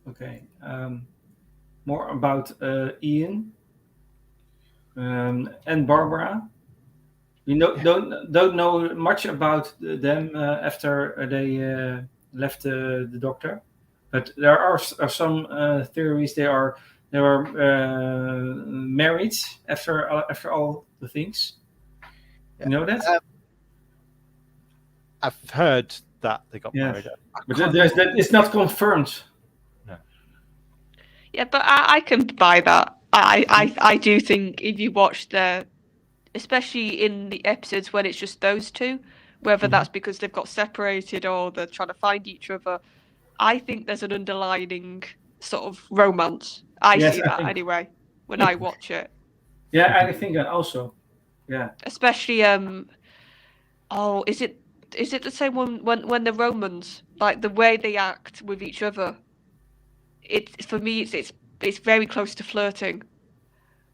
Okay. More about Ian and Barbara. We don't know much about them after they left the Doctor, but there are some theories they were married after all the things. You know that? I've heard that they got married. But it's not confirmed. No. Yeah, but I can buy that. I do think if you watch especially in the episodes when it's just those two, whether that's because they've got separated or they're trying to find each other, I think there's an underlining sort of romance. I see that anyway when I watch it. Yeah, I think that also. Yeah. Especially is it the same one when the Romans, like the way they act with each other? For me it's very close to flirting.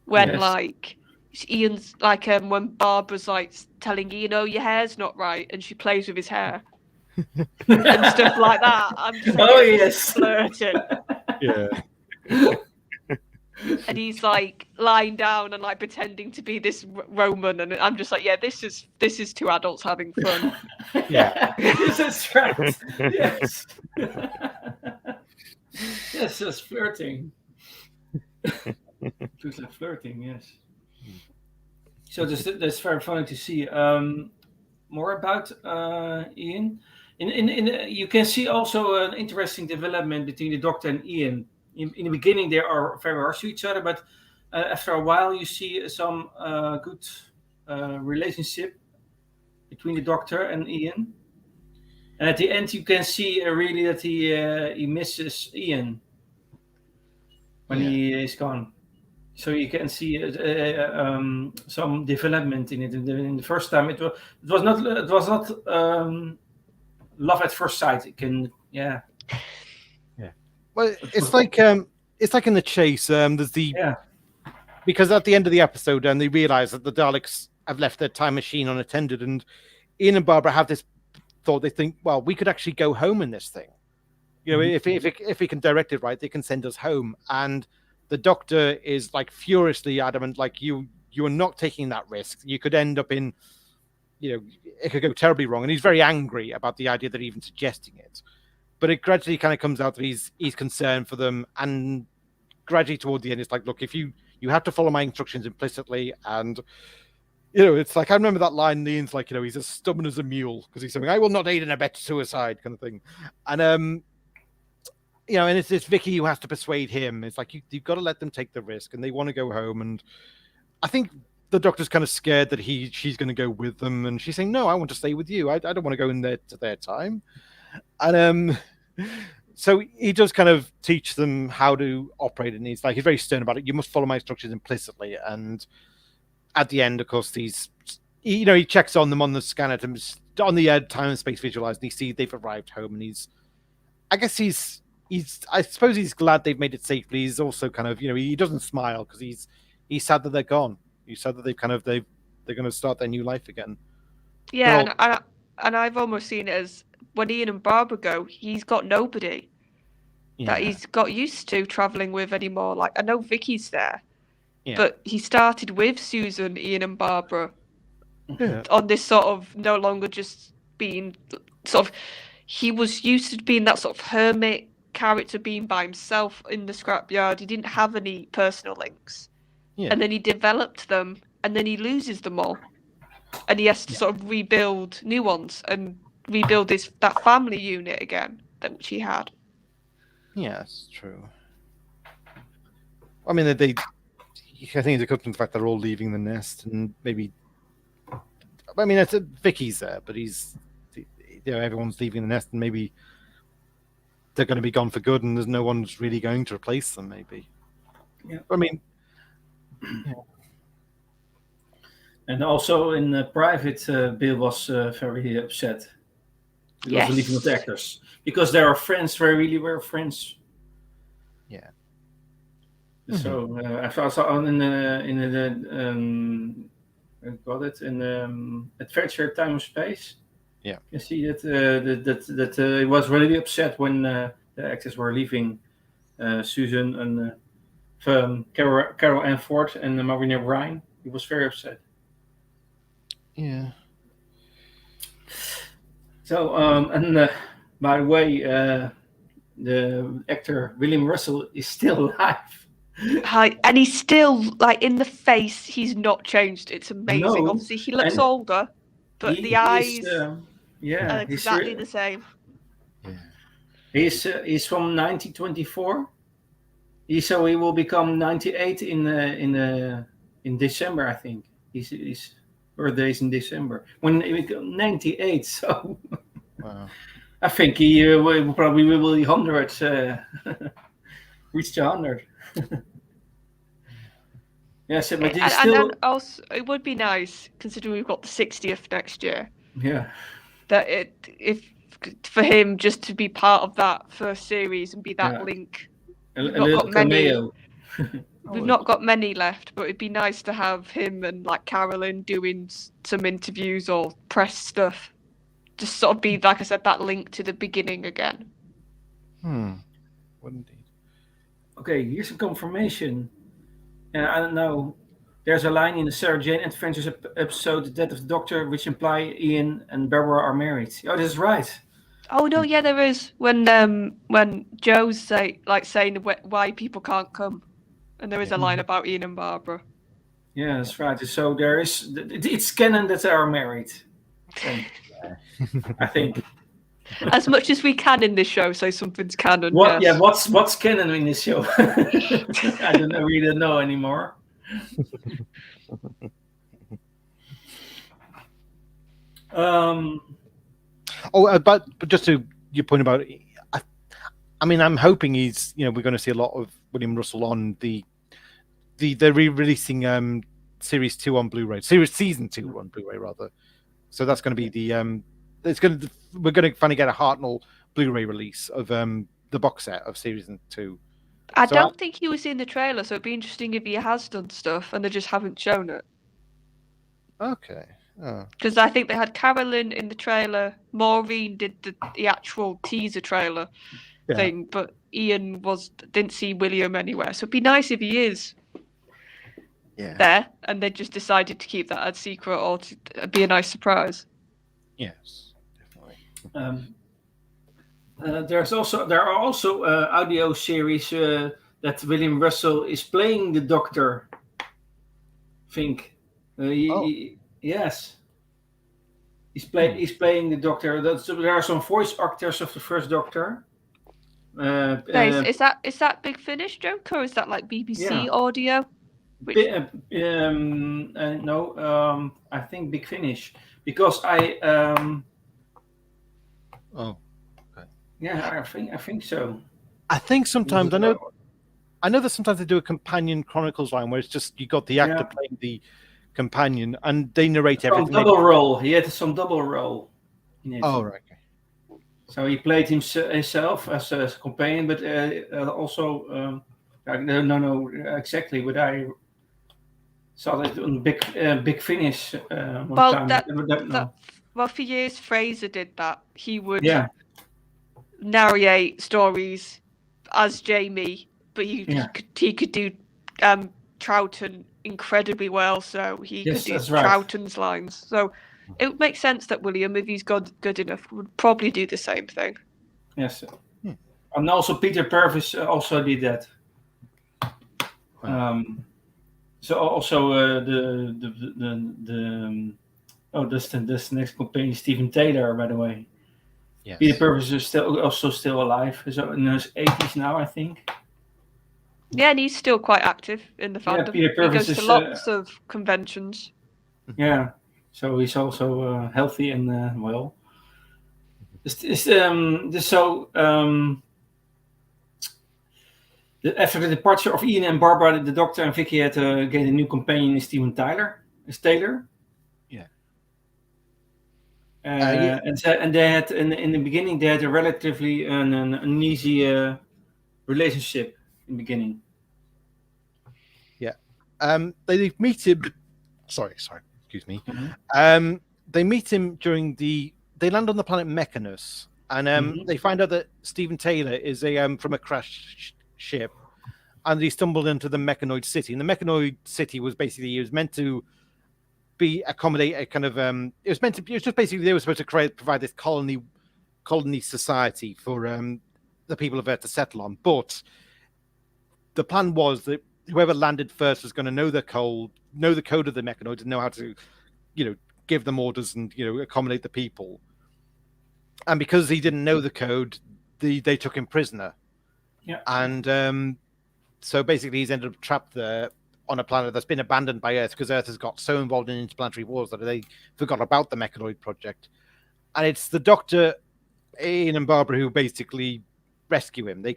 When like Ian's like when Barbara's like telling Ian, "Oh, your hair's not right," and she plays with his hair and stuff like that. I'm just like, flirting. Yeah. And he's like lying down and like pretending to be this Roman, and I'm just like, yeah, this is two adults having fun. Yeah, this is right. Yes. Yes, that's flirting. Just like flirting, yes. So that's very funny to see. More about Ian. In you can see also an interesting development between the Doctor and Ian. In the beginning, they are very harsh to each other, but after a while, you see some good relationship between the Doctor and Ian. And at the end, you can see really that he misses Ian when he is gone. So you can see some development in it. In the first time, it was not love at first sight. Well, it's like in The Chase. There's because at the end of the episode, they realize that the Daleks have left their time machine unattended, and Ian and Barbara have this thought. They think, well, we could actually go home in this thing. You know, if we can direct it right, they can send us home. And the Doctor is like furiously adamant, like you are not taking that risk. You could end up in, it could go terribly wrong. And he's very angry about the idea that even suggesting it. But it gradually kind of comes out that he's concerned for them, and gradually toward the end, it's like, look, if you have to follow my instructions implicitly, and it's like I remember that line. Ian's like, he's as stubborn as a mule because he's saying, "I will not aid and abet suicide," kind of thing, and and it's Vicky who has to persuade him. It's like you've got to let them take the risk, and they want to go home, and I think the Doctor's kind of scared that she's going to go with them, and she's saying, "No, I want to stay with you. I don't want to go in there to their time." And so he does kind of teach them how to operate, and he's very stern about it. You must follow my instructions implicitly. And at the end, of course, he checks on them on the scanner on the time and space visualized, and he sees they've arrived home, and I suppose he's glad they've made it safely. He's also kind of, he doesn't smile because he's sad that they're gone. He's sad that they're going to start their new life again. Yeah, and I've almost seen it as when Ian and Barbara go, he's got nobody that he's got used to traveling with anymore. Like, I know Vicky's there, but he started with Susan, Ian, and Barbara on this sort of no longer just being sort of. He was used to being that sort of hermit character, being by himself in the scrapyard. He didn't have any personal links, and then he developed them, and then he loses them all, and he has to sort of rebuild new ones and rebuild that family unit again which he had. Yeah, that's true. I mean, I think it comes from the fact they're all leaving the nest, and maybe. I mean, Vicky's there, but everyone's leaving the nest, and maybe they're going to be gone for good, and there's no one's really going to replace them. Maybe. Yeah. I mean. Yeah. And also in private, Bill was very upset. He was leaving with the actors because they are friends. They really were friends. Yeah. So I saw in Adventure Time and Space. Yeah. You see that he was really upset when the actors were leaving. Susan and Carol Ann Ford and Marina Bryan. He was very upset. Yeah. So, and by the way, the actor William Russell is still alive. Hi, and he's still like in the face. He's not changed. It's amazing. No, Obviously, he looks older, but the eyes are exactly the same. Yeah. He's from 1924. So he will become 98 in December, I think. His birthday is in December. When he becomes 98, so Wow. I think he will probably will be 100, reach the 100. Yes, but he's still. And also, it would be nice, considering we've got the 60th next year, Yeah. that if for him just to be part of that first series and be that link. A little cameo. We've not got many left, but it'd be nice to have him and like Carolyn doing some interviews or press stuff. Just sort of be, like I said, that link to the beginning again. Would indeed. Okay, here's some confirmation. I don't know. There's a line in the Sarah Jane Adventures episode, The Death of the Doctor, which imply Ian and Barbara are married. Oh, this is right. Oh no, yeah, there is. When Joe's saying why people can't come, and there is a line about Ian and Barbara. Yeah, that's right. So there is. It's canon that they are married. I think. As much as we can in this show, so something's canon. What? Yes. Yeah. What's canon in this show? I really don't know anymore. But just to your point about, I mean, I'm hoping we're going to see a lot of William Russell on they're re-releasing series 2 on Blu-ray, season 2 on Blu-ray rather. So that's going to be we're going to finally get a Hartnell Blu-ray release of the box set of series 2. I don't think he was in the trailer, so it'd be interesting if he has done stuff and they just haven't shown it. Okay. Because I think they had Carolyn in the trailer, Maureen did the actual teaser trailer thing, but Ian didn't see William anywhere. So it'd be nice if he is there, and they just decided to keep that as secret, or to be a nice surprise. Yes, definitely. There are also audio series that William Russell is playing the Doctor. I think. Yes. He's playing the Doctor. There are some voice actors of the first Doctor. Is that Big Finish joke, or is that like BBC audio? No, I think Big Finish, because I. Yeah, I think so. I think sometimes I know that sometimes they do a companion chronicles line where it's just you got the actor playing the companion and they narrate everything. Double role. He had some double role in it. Oh, right. Okay. So he played himself as a companion, but also I don't know exactly, but I saw that on Big Finish one time. Well, for years Fraser did that. He would narrate stories as Jamie, but he could do Troughton incredibly well, so he could do Troughton's lines. So it would make sense that William, if he's good enough, would probably do the same thing. Yes, and also Peter Purvis also did that. So also that's the next companion, Stephen Taylor, by the way. Yes. Peter Purvis is still alive. So in his 80s now, I think. Yeah, and he's still quite active in the fandom. Peter Purvis he goes to lots of conventions. Yeah, so he's also healthy and well. After the departure of Ian and Barbara, the Doctor and Vicky had to get a new companion, Steven Taylor. And they had in the beginning they had a relatively an uneasy relationship in the beginning. They meet him. Sorry, excuse me. Mm-hmm. They meet him during they land on the planet Mechanus, and they find out that Stephen Taylor is from a crashed ship, and he stumbled into the Mechanoid City. And the Mechanoid City was meant to accommodate a kind of they were supposed to provide this colony society for the people of Earth to settle on, but the plan was that whoever landed first was going to know the code of the Mechanoids and know how to give them orders and accommodate the people. And because he didn't know the code, they took him prisoner. Yeah. And so basically he's ended up trapped there on a planet that's been abandoned by Earth because Earth has got so involved in interplanetary wars that they forgot about the Mechanoid project. And it's the Doctor, Ian and Barbara who basically rescue him. The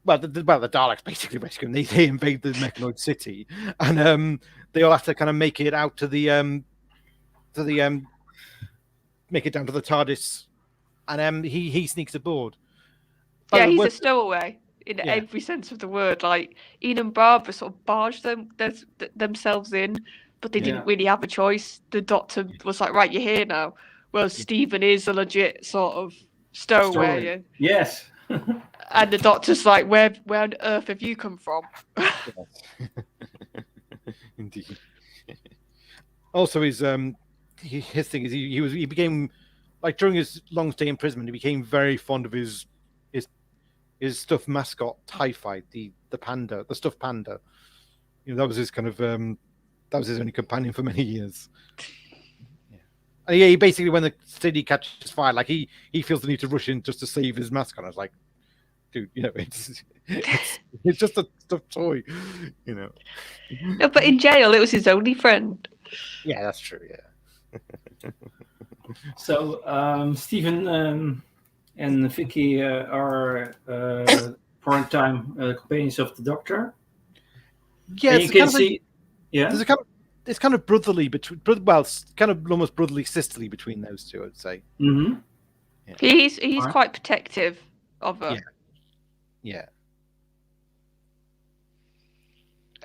Daleks basically rescue him. They invade the Mechanoid city, and they all have to kind of make it out to the make it down to the TARDIS, and he sneaks aboard. Yeah, he's a stowaway in every sense of the word. Like Ian and Barbara sort of barged themselves in, but they didn't really have a choice. The Doctor was like, "Right, you're here now." Well, Stephen is a legit sort of stowaway. Yes. And the Doctor's like, where on earth have you come from? Indeed. Also, his thing is he became, like, during his long stay in prison, he became very fond of his stuffed mascot Typhi, the panda, the stuffed panda. That was his kind of that was his only companion for many years. And he basically, when the city catches fire, like he feels the need to rush in just to save his mascot. I was like, dude, it's just a stuffed toy, No, but in jail, it was his only friend. Yeah, that's true. Yeah. So Stephen and Vicky are for a time companions of the Doctor. Yeah, and you can see. There's it's kind of brotherly between, it's kind of almost brotherly sisterly between those two, I'd say. Mm-hmm. Yeah. He's quite protective of her. Yeah.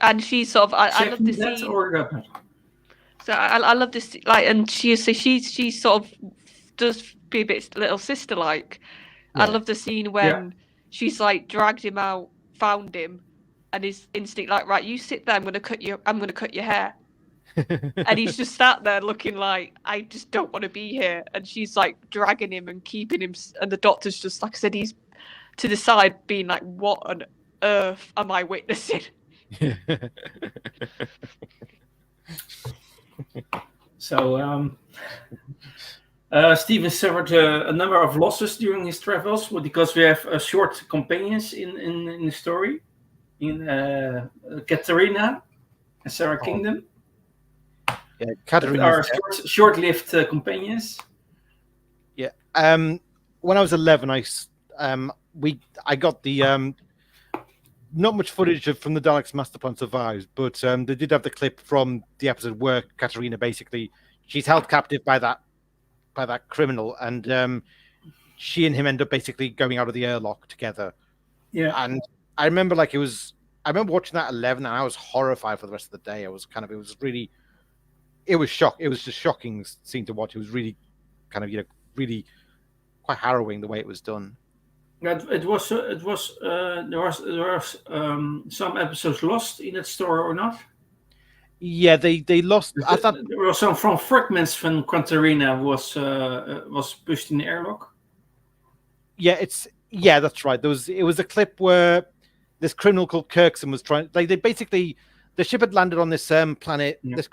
And she's sort of I love this scene. So I love this, like, and she sort of does be a bit little sister like. Yeah. I love the scene when she's like dragged him out, found him, and his instinct like, right, you sit there, I'm gonna cut your hair. And he's just sat there looking like, I just don't want to be here. And she's like dragging him and keeping him, and the Doctor's just, like I said, he's to the side being like, what on earth am I witnessing? So Stephen suffered a number of losses during his travels because we have short companions in the story, in Katarina and Sarah Kingdom. Yeah, Katarina are short-lived companions. Yeah. When I was 11, I got the not much footage from the Daleks' Master Plan Survives, but they did have the clip from the episode where Katarina basically she's held captive by that criminal, and she and him end up basically going out of the airlock together. Yeah. And I remember I remember watching that at 11, and I was horrified for the rest of the day. It was just shocking scene to watch. It was really kind of really quite harrowing the way it was done. There was some episodes lost in that story or not? Yeah, they lost. I thought there were some from fragments from Katarina was pushed in the airlock. Yeah, that's right. It was a clip where this criminal called Kirkson was trying. Like, they basically, the ship had landed on this planet. Yeah. This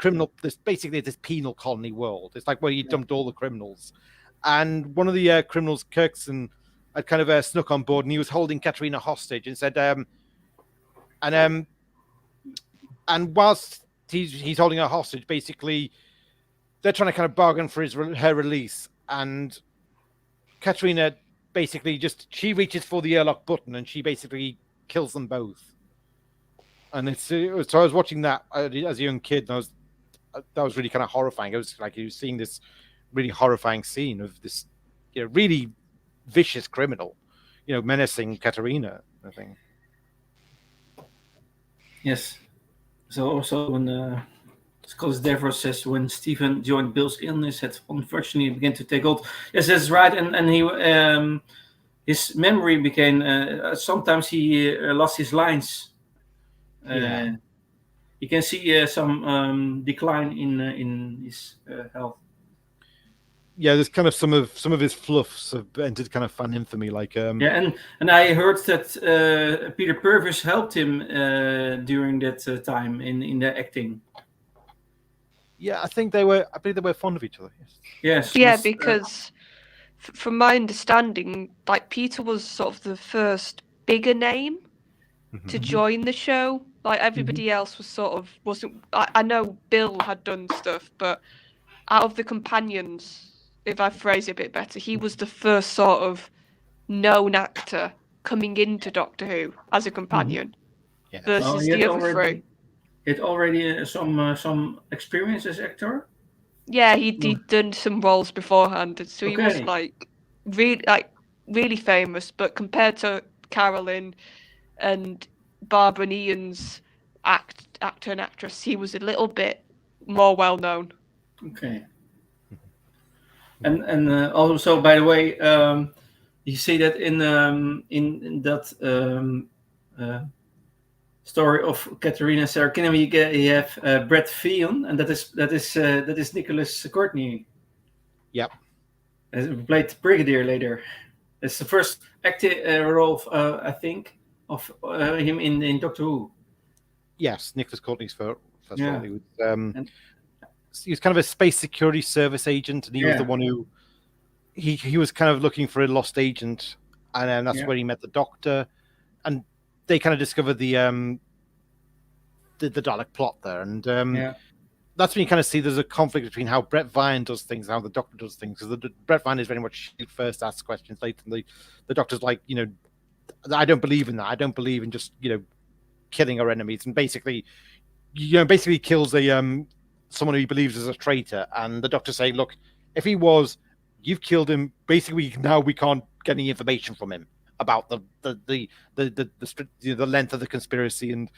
penal colony world. It's like where you dumped all the criminals, and one of the criminals, Kirkson, had kind of snuck on board, and he was holding Katarina hostage, and said, and whilst he's holding her hostage, basically, they're trying to kind of bargain for her release, and Katarina basically she reaches for the airlock button, and she basically kills them both. And so I was watching that as a young kid, and that was really kind of horrifying. It was like you were seeing this really horrifying scene of this, really vicious criminal, menacing Katarina, I think. Yes. So also when Scottish Devers says when Stephen joined Bill's illness had unfortunately began to take hold. Yes, that's right. And he his memory became sometimes he lost his lines. You can see some decline in his health. Yeah, there's kind of some of his fluffs have entered kind of fan infamy, like and I heard that Peter Purvis helped him during that time in the acting. Yeah, I believe they were fond of each other. Yes. Yeah, because from my understanding, like Peter was sort of the first bigger name to join the show. Like everybody else was sort of wasn't. I know Bill had done stuff, but out of the companions, if I phrase it a bit better, he was the first sort of known actor coming into Doctor Who as a companion versus the other three. He had already some experience as actor. Yeah, he'd done some roles beforehand, so he was like really famous. But compared to Carolyn and Barbara and Ian's actor and actress, he was a little bit more well known. Okay. And also, by the way, you see that in that story of Katerina and Sarah Kinnaman, you have Brett Feon, and that is Nicholas Courtney. Yep. Played Brigadier later. It's the first acting role, I think, of him in Doctor Who. Yes, Nicholas Courtney's first role. He was kind of a space security service agent, and he was the one who he was kind of looking for a lost agent, and then that's where he met the Doctor, and they kind of discovered the Dalek plot there, and that's when you kind of see there's a conflict between how Brett Vine does things and how the Doctor does things. Because Brett Vine is very much first asks questions later, and the Doctor's like, I don't believe in that. I don't believe in just killing our enemies, and basically kills someone who he believes is a traitor. And the Doctor saying, look, if he was, you've killed him. Basically, now we can't get any information from him about the length of the conspiracy and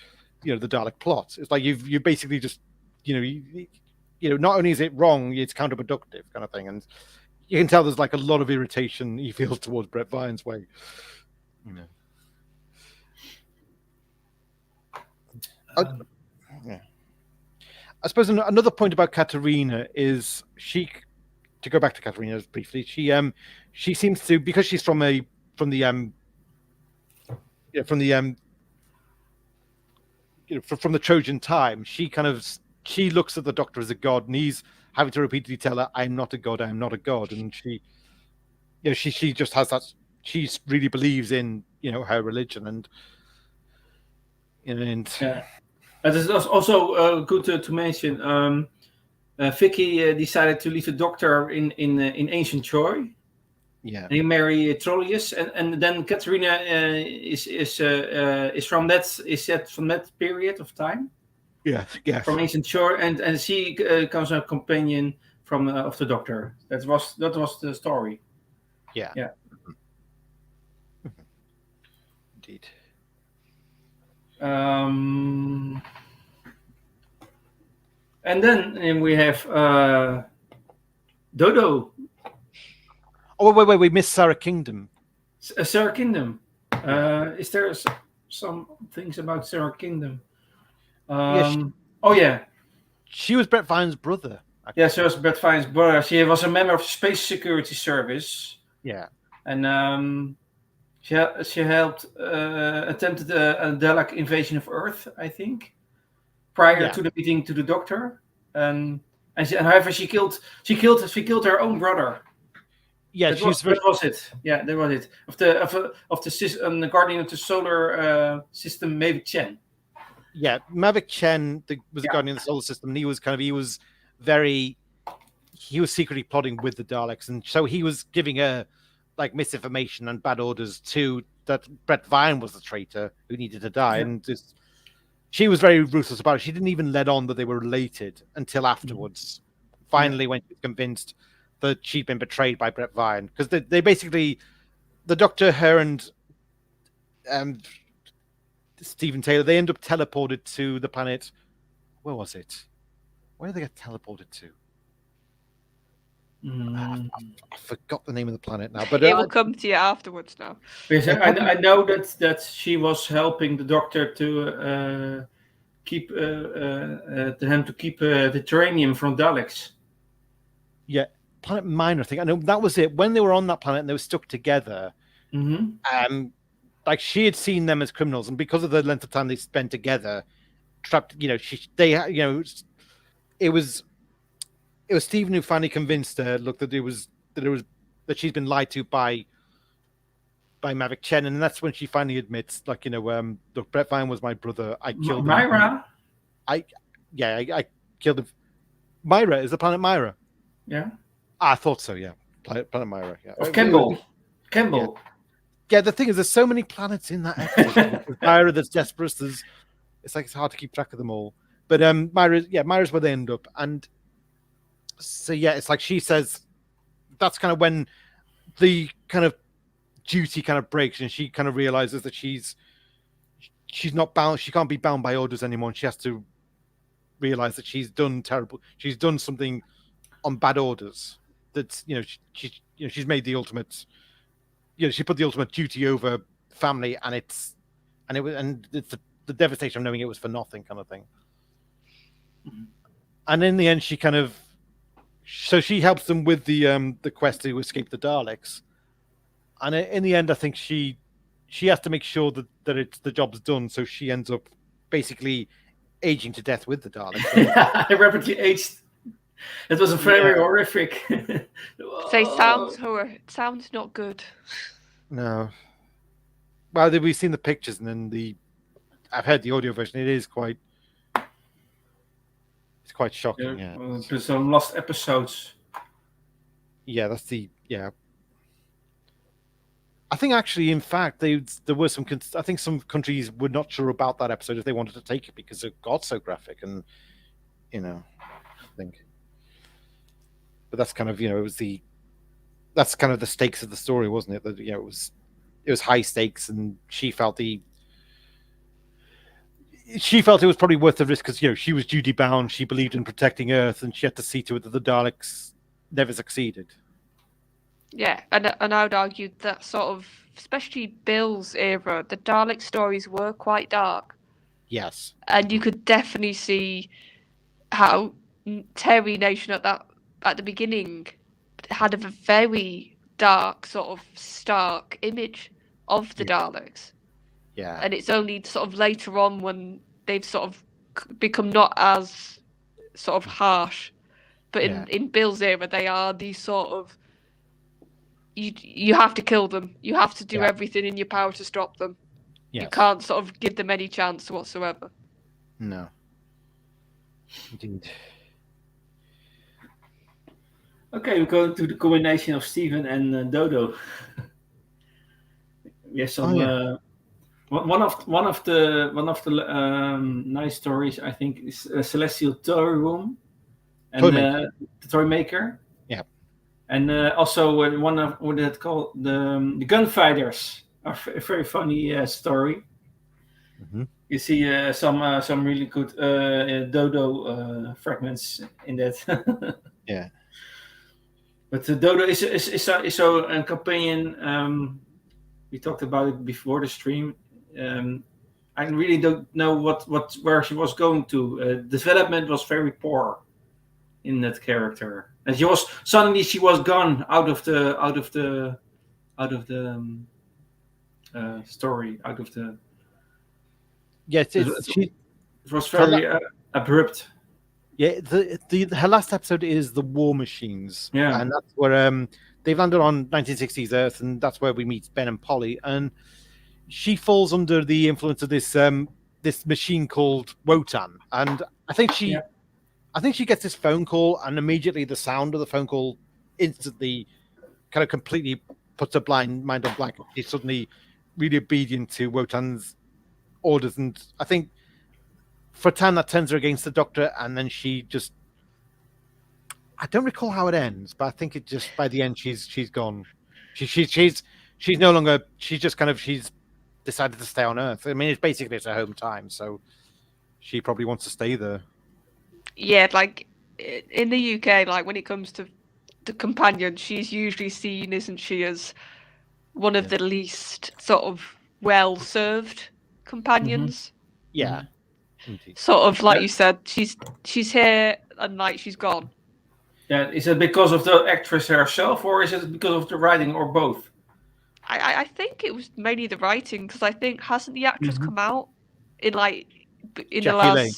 the Dalek plot. It's like you basically just not only is it wrong, it's counterproductive kind of thing, and you can tell there's like a lot of irritation he feels towards Brett Vine's way. I suppose another point about Katerina is to go back to Katerina briefly, she seems to, because she's from the Trojan time, she looks at the Doctor as a god, and he's having to repeatedly tell her, "I'm not a god, I'm not a god," and she just has that. She really believes in her religion, and It is also good to mention. Vicky decided to leave the Doctor in ancient Troy. Yeah, they marry Troilus, and then Katerina is from that period of time. Yeah. From ancient Troy, and she becomes a companion of the Doctor. That was the story. Yeah. Indeed. And then we have Dodo. Oh, wait, we missed Sarah Kingdom. Sarah Kingdom. Is there some things about Sarah Kingdom? She was Brett Vine's brother. Actually. Yeah, she was Brett Vine's brother. She was a member of the Space Security Service. Yeah. And she helped attempted a Dalek invasion of Earth, I think, prior to the meeting to the Doctor. However, she killed her own brother. Yeah, that was it. Yeah, that was it. Of the Guardian of the Solar System, Mavic Chen. Yeah, Mavic Chen was the Guardian of the Solar System, and he was secretly plotting with the Daleks, and so he was giving her like misinformation and bad orders to that Brett Vine was the traitor who needed to die, and she was very ruthless about it. She didn't even let on that they were related until afterwards. Finally, when she was convinced that she'd been betrayed by Brett Vine, because they basically, the Doctor, her and Stephen Taylor, they end up teleported to the planet. Where was it? Where did they get teleported to? I forgot the name of the planet now, but it will come to you afterwards now. Yes, I know that she was helping the Doctor to keep the Terranium from Daleks. Yeah, Planet Minor thing. I know that was it. When they were on that planet and they were stuck together, like she had seen them as criminals, and because of the length of time they spent together, trapped. It was Stephen who finally convinced her. Look, that she's been lied to by by Mavic Chen, and that's when she finally admits, like, look, Brett Vine was my brother. I killed him. Myra. I killed him. Myra is the planet Myra. Yeah. I thought so. Yeah, planet Myra. Yeah. Of Campbell. Campbell. Yeah. The thing is, there's so many planets in that episode. There's Myra, there's Desperus. It's like it's hard to keep track of them all. But Myra's where they end up, and so it's like she says that's kind of when the kind of duty kind of breaks, and she kind of realizes that she's not bound. She can't be bound by orders anymore, and she has to realize that she's done something on bad orders. That's she's made the ultimate. She put the ultimate duty over family, and it's the devastation of knowing it was for nothing, kind of thing. Mm-hmm. And in the end, she helps them with the quest to escape the Daleks. And in the end, I think she has to make sure that the job's done. So she ends up basically aging to death with the Daleks. Rapidly aged. It was a very horrific. Sounds not good. No. Well, we've seen the pictures, and then I've heard the audio version. It is quite. It's quite shocking. Yeah. There's some lost episodes. Yeah, that's I think actually, in fact, there were some. I think some countries were not sure about that episode if they wanted to take it because it got so graphic, and I think. But that's kind of that's kind of the stakes of the story, wasn't it? That it was high stakes, and she felt it was probably worth the risk because she was duty bound. She believed in protecting Earth, and she had to see to it that the Daleks never succeeded. Yeah, and I would argue that sort of, especially Bill's era, the Dalek stories were quite dark. Yes, and you could definitely see how Terry Nation at the beginning had a very dark, sort of stark image of the Daleks. Yeah, and it's only sort of later on when they've sort of become not as sort of harsh, but in Bill's era they are these sort of. You have to kill them. You have to do everything in your power to stop them. Yes. You can't sort of give them any chance whatsoever. No. Indeed. Okay, we go to the combination of Stephen and Dodo. We have some. One of the nice stories I think is Celestial Toy Room and the toy maker. Yeah. And also one of what it called the gunfighters, a very funny story. Mm-hmm. You see some really good Dodo fragments in that. Yeah. But Dodo is so a companion. We talked about it before the stream. I really don't know where she was going to. Development was very poor in that character, and she was gone out of the story, out of the. Yes, it was very abrupt. Yeah, her last episode is the War Machines. Yeah, and that's where they've landed on 1960s Earth, and that's where we meet Ben and Polly, and she falls under the influence of this machine called Wotan, and I think she gets this phone call, and immediately the sound of the phone call instantly kind of completely puts her mind on blank. She's suddenly really obedient to Wotan's orders, and I think for a time that turns her against the Doctor, and then she just. I don't recall how it ends, but I think it just by the end she's gone. She's no longer. She's just kind of she's decided to stay on Earth. I mean, it's her home time, so she probably wants to stay there. Yeah, like in the UK, like when it comes to the companion, she's usually seen, isn't she, as one of the least sort of well-served companions. Mm-hmm. Yeah. Indeed. Sort of like you said, she's here and like she's gone. Yeah, is it because of the actress herself, or is it because of the writing, or both? I think it was mainly the writing, because I think hasn't the actress come out in Jackie the last. Lane.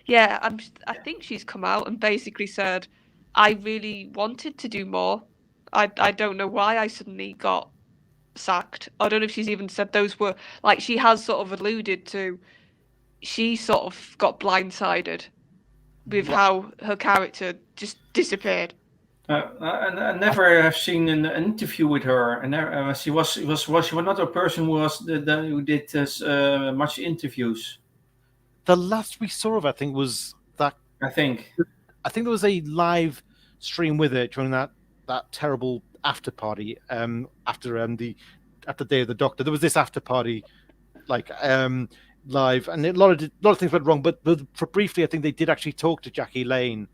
Yeah, I think she's come out and basically said, I really wanted to do more. I don't know why I suddenly got sacked. I don't know if she's even said those were like she has sort of alluded to. She sort of got blindsided with how her character just disappeared. I never have seen an interview with her, and she was not a person who did much interviews. The last we saw of her, I think, was that. I think there was a live stream with it during that terrible after party. After the Day of the Doctor, there was this after party, like live, and a lot of things went wrong. But for briefly, I think they did actually talk to Jackie Lane.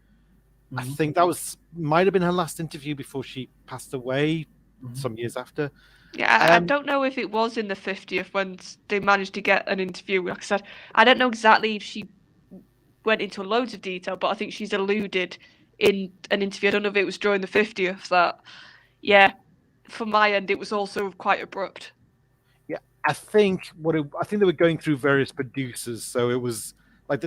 Mm-hmm. I think that might have been her last interview before she passed away some years after. Yeah, I don't know if it was in the 50th when they managed to get an interview. Like I said, I don't know exactly if she went into loads of detail, but I think she's alluded in an interview. I don't know if it was during the 50th that, yeah, from my end, it was also quite abrupt. Yeah, I think they were going through various producers, so it was like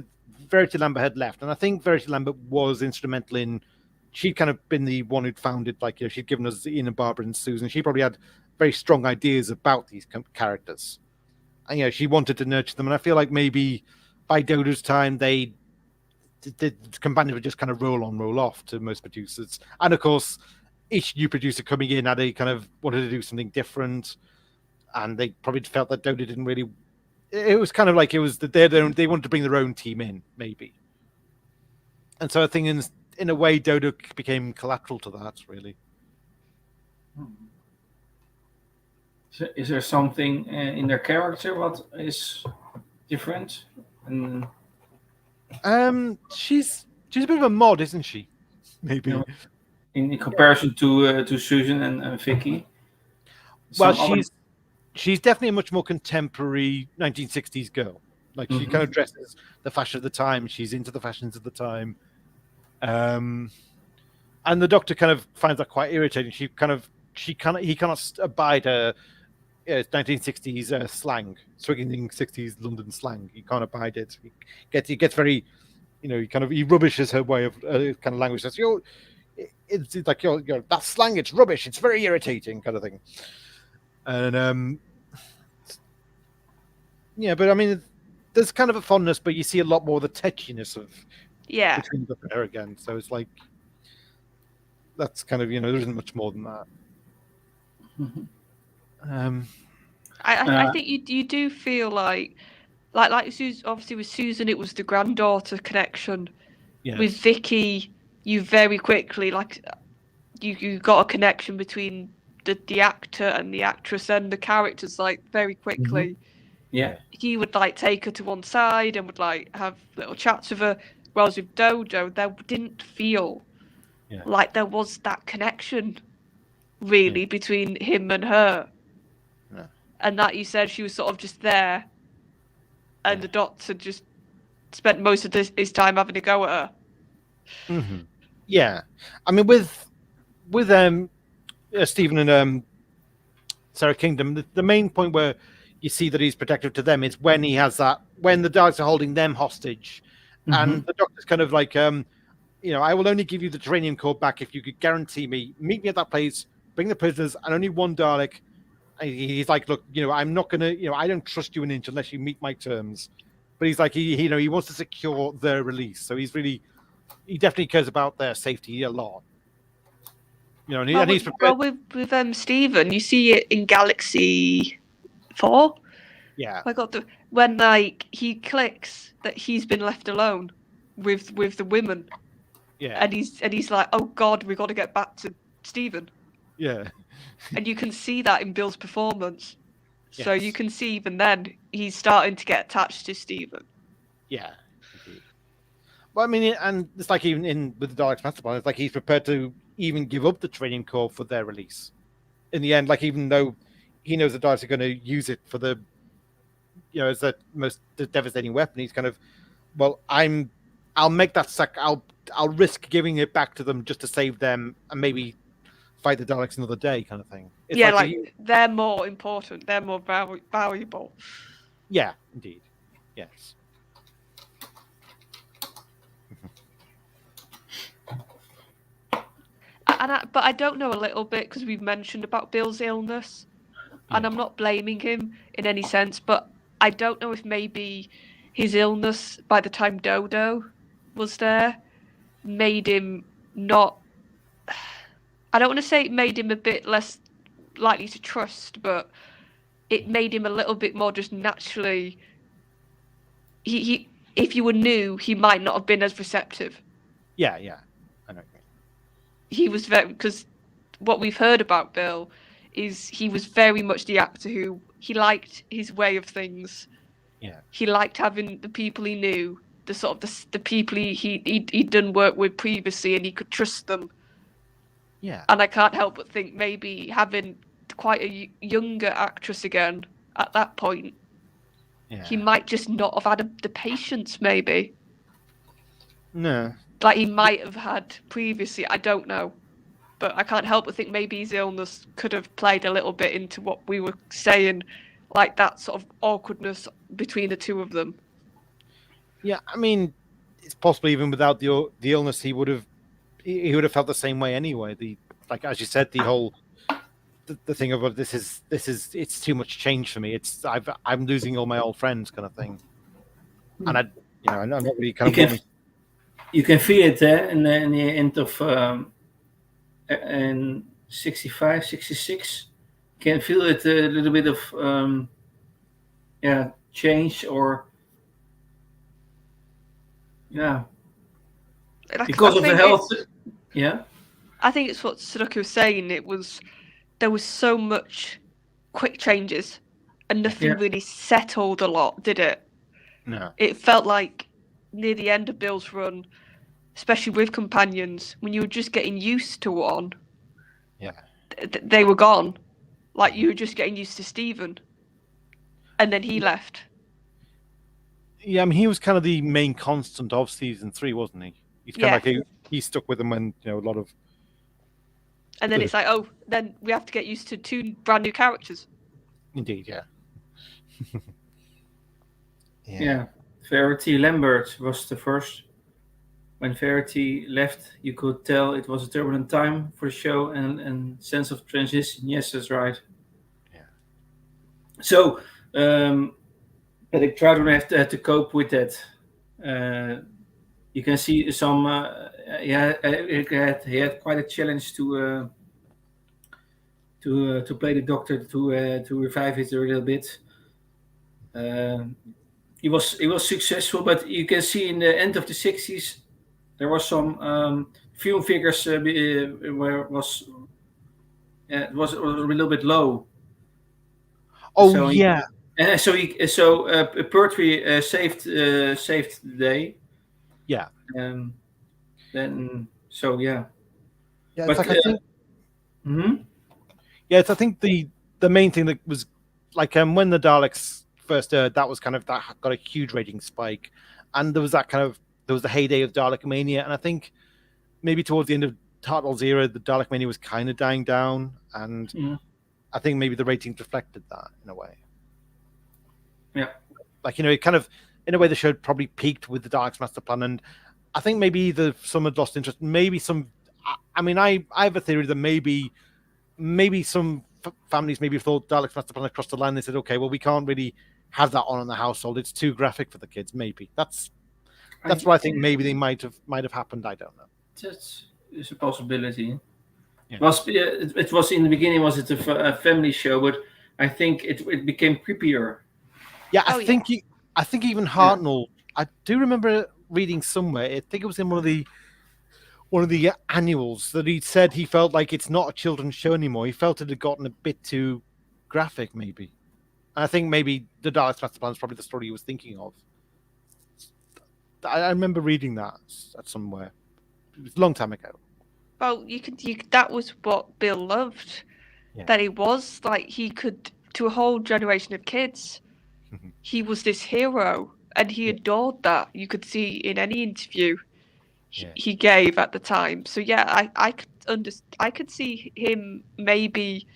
Verity Lambert had left, and I think Verity Lambert was instrumental in. She'd kind of been the one who'd founded, like, you know, she'd given us Ian and Barbara and Susan. She probably had very strong ideas about these characters, and you know, she wanted to nurture them. And I feel like maybe by Dodo's time, the companions would just kind of roll on, roll off to most producers, and of course, each new producer coming in had a kind of wanted to do something different, and they probably felt that Dodo didn't really. It was kind of like it was that they wanted to bring their own team in, maybe, and so I think in a way Dodo became collateral to that, really. Is there something in their character what is different? She's a bit of a mod, isn't she? Maybe. You know, in comparison to Susan and Vicky. Well, she's definitely a much more contemporary 1960s girl. Like, she kind of dresses the fashion of the time. She's into the fashions of the time. And the Doctor kind of finds that quite irritating. He cannot abide her 1960s slang, swinging 60s London slang. He can't abide it. He gets very, you know, he rubbishes her way of kind of language. Says, it's like that slang. It's rubbish. It's very irritating, kind of thing. And yeah, but I mean, there's kind of a fondness, but you see a lot more of the touchiness of between the her again. So it's like that's kind of, you know, there isn't much more than that. I think you do feel like Susan, obviously with Susan it was the granddaughter connection. Yes. With Vicky, you very quickly you got a connection between the actor and the actress and the characters like very quickly. Yeah. He would like take her to one side and would like have little chats with her. Whereas with Dodo, there didn't feel like there was that connection really between him and her. Yeah. And that you said she was sort of just there and the Doctor just spent most of his time having a go at her. Mm-hmm. Yeah. I mean, with Stephen and Sarah Kingdom, the main point where you see that he's protective to them is when he has when the Daleks are holding them hostage. And the Doctor's kind of like, you know, I will only give you the Terranium Core back if you could guarantee meet me at that place, bring the prisoners, and only one Dalek. And he's like, look, you know, I'm not going to, you know, I don't trust you an inch unless you meet my terms. But he's like, he wants to secure their release. So he definitely cares about their safety a lot. You know, and he's prepared. Well, with Stephen, you see it in Galaxy 4. Yeah. When like he clicks that he's been left alone with the women. Yeah. And he's like, oh God, we got to get back to Stephen. Yeah. And you can see that in Bill's performance. Yes. So you can see even then he's starting to get attached to Stephen. Yeah. Well, I mean, and it's like even with the Daleks Master Plan, it's like he's prepared to even give up the Terranium Core for their release. In the end, like even though he knows the Daleks are going to use it for the, you know, as the most devastating weapon, he's kind of, well, I'll make that I'll risk giving it back to them just to save them and maybe fight the Daleks another day, kind of thing. It's they're more important. They're more valuable. Yeah, indeed. Yes. But I don't know a little bit because we've mentioned about Bill's illness. and I'm not blaming him in any sense, but I don't know if maybe his illness by the time Dodo was there made him not. I don't want to say it made him a bit less likely to trust, but it made him a little bit more just naturally. He if you were new, he might not have been as receptive. Yeah, I know. He was very, because what we've heard about Bill is he was very much the actor who he liked his way of things. Yeah, he liked having the people he knew, the sort of the people he'd done work with previously, and he could trust them. Yeah, and I can't help but think maybe having quite a younger actress again at that point, he might just not have had the patience, maybe. No. Like he might have had previously, I don't know. But I can't help but think maybe his illness could have played a little bit into what we were saying, like that sort of awkwardness between the two of them. Yeah, I mean, it's possible even without the illness, he would have felt the same way anyway. Like as you said, the whole the thing of this is it's too much change for me. I'm losing all my old friends kind of thing, and I'm not really kind of. You can feel it in the end of in 65, 66. You can feel it a little bit of change or because of the health. Yeah, I think it's what Sudoku was saying. There was so much quick changes, and nothing really settled a lot, did it? No. It felt like near the end of Bill's run, especially with companions, when you were just getting used to one, they were gone. Like you were just getting used to Stephen, and then he left. Yeah, I mean, he was kind of the main constant of season 3, wasn't he? He's kind of like he stuck with them when a lot of. And then it's like, oh, then we have to get used to 2 brand new characters. Indeed, yeah. Yeah. Verity Lambert was the first. When Verity left, you could tell it was a turbulent time for the show and sense of transition. Yes, that's right. Yeah. So, Patrick Troughton had to cope with that. You can see some. He had quite a challenge to play the Doctor to revive it a little bit. He was successful, but you can see in the end of the 60s there was some film figures where it was a little bit low. Oh so yeah. Pertwee saved the day. Yeah. Then so yeah. Yeah, but, it's like I think. Yeah, it's I think the main thing that was like when the Daleks first aired, that was kind of that got a huge rating spike, and there was the heyday of Dalek Mania, and I think maybe towards the end of Hartnell's era, the Dalek Mania was kind of dying down, and I think maybe the ratings reflected that in a way. Yeah, like it kind of in a way the show probably peaked with the Daleks Master Plan, and I think maybe some had lost interest. Maybe some. I mean, I have a theory that maybe some families maybe thought Daleks Master Plan across the line. They said, okay, well, we can't really have that on in the household. It's too graphic for the kids. Maybe that's what I think. Maybe they might have happened. I don't know. It's a possibility. Yeah. It was in the beginning. Was it a family show? But I think it became creepier. Yeah, I think even Hartnell. I do remember reading somewhere. I think it was in one of the annuals that he said he felt like it's not a children's show anymore. He felt it had gotten a bit too graphic, maybe. And I think maybe the Daleks Master Plan is probably the story he was thinking of. I remember reading that at somewhere. It was a long time ago. Well, that was what Bill loved. Yeah. That he was like he could to a whole generation of kids. He was this hero, and he adored that. You could see in any interview he gave at the time. So yeah, I could see him maybe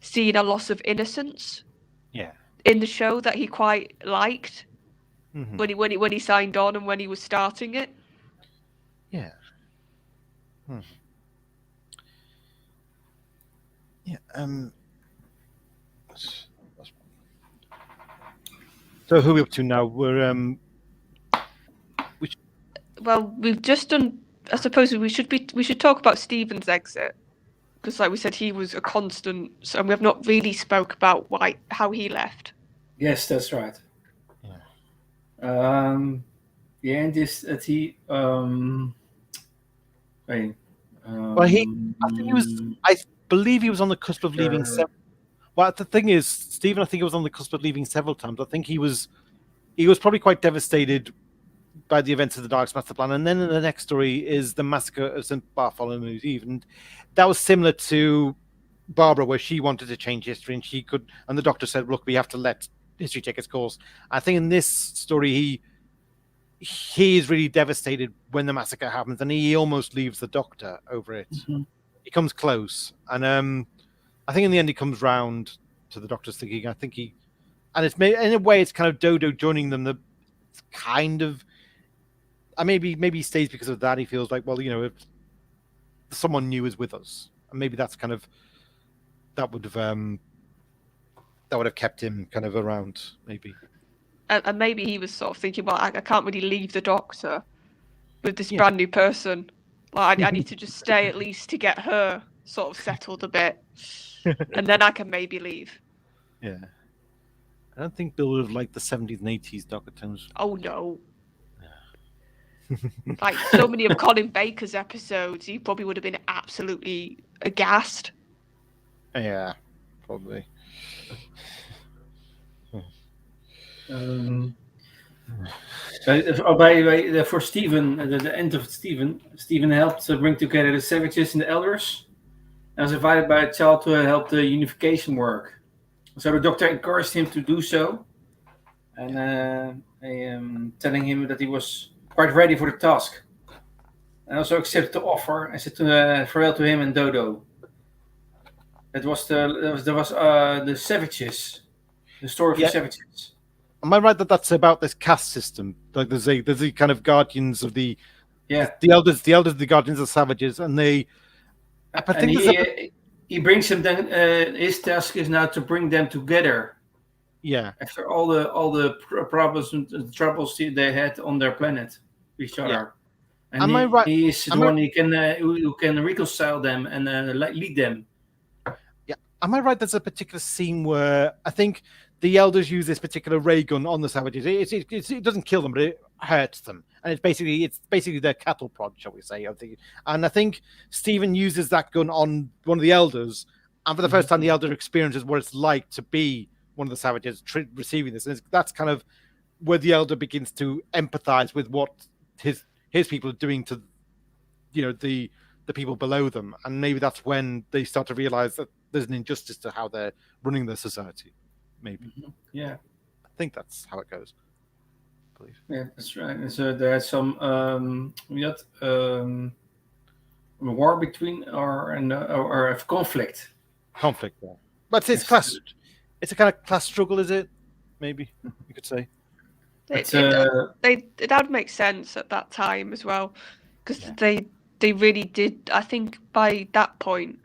seeing a loss of innocence. Yeah. In the show that he quite liked when he signed on and when he was starting it. Yeah. Yeah. So who are we up to now? We've just done. I suppose we should talk about Stephen's exit, because, like we said, he was a constant, and we have not really spoke about how he left. Yes, that's right. Yeah. And this that he wait. I believe he was on the cusp of leaving. Well, the thing is, Stephen, I think he was on the cusp of leaving several times. I think he was probably quite devastated by the events of the Dark's Master Plan. And then in the next story is the massacre of St. Bartholomew's Eve. And that was similar to Barbara, where she wanted to change history, and the Doctor said, look, we have to let history take its course. I think in this story, he is really devastated when the massacre happens, and he almost leaves the Doctor over it. Mm-hmm. He comes close, and I think in the end he comes round to the Doctor's thinking. I think and it's in a way it's kind of Dodo joining them. The kind of, maybe he stays because of that. He feels like, well, if someone new is with us, and maybe that's kind of that would have kept him kind of around, maybe. And maybe he was sort of thinking, well, I can't really leave the Doctor with this brand new person. Like, I need to just stay at least to get her sort of settled a bit, and then I can maybe leave. Yeah. I don't think Bill would have liked the 70s and 80s Doctor tones. Oh, no. Like so many of Colin Baker's episodes, he probably would have been absolutely aghast. Yeah, probably. By the way, for Stephen, the end of Stephen helped bring together the savages and the elders, and was invited by a child to help the unification work. So the Doctor encouraged him to do so, and telling him that he was quite ready for the task. And also accepted the offer and said farewell to him and Dodo. That was the savages, the story of the savages. Am I right that that's about this caste system? Like there's the kind of guardians of the elders, the guardians of savages, and they. I think he brings them. Then his task is now to bring them together. Yeah. After all the problems and troubles they had on their planet, each other. And Am I right? He is the one who can reconcile them and lead them. Yeah. Am I right? There's a particular scene where I think the elders use this particular ray gun on the savages. It doesn't kill them, but it hurts them, and it's basically their cattle prod, shall we say? And I think Stephen uses that gun on one of the elders, and for the first time, the elder experiences what it's like to be one of the savages receiving this, and that's kind of where the elder begins to empathize with what his people are doing to, the people below them, and maybe that's when they start to realize that there's an injustice to how they're running their society. Maybe. Yeah. I think that's how it goes. I believe. Yeah, that's right. And so there's some war between or conflict. Conflict, yeah. But it's class. It's a kind of class struggle, is it? Maybe you could say. That would make sense at that time as well, because they really did. I think by that point,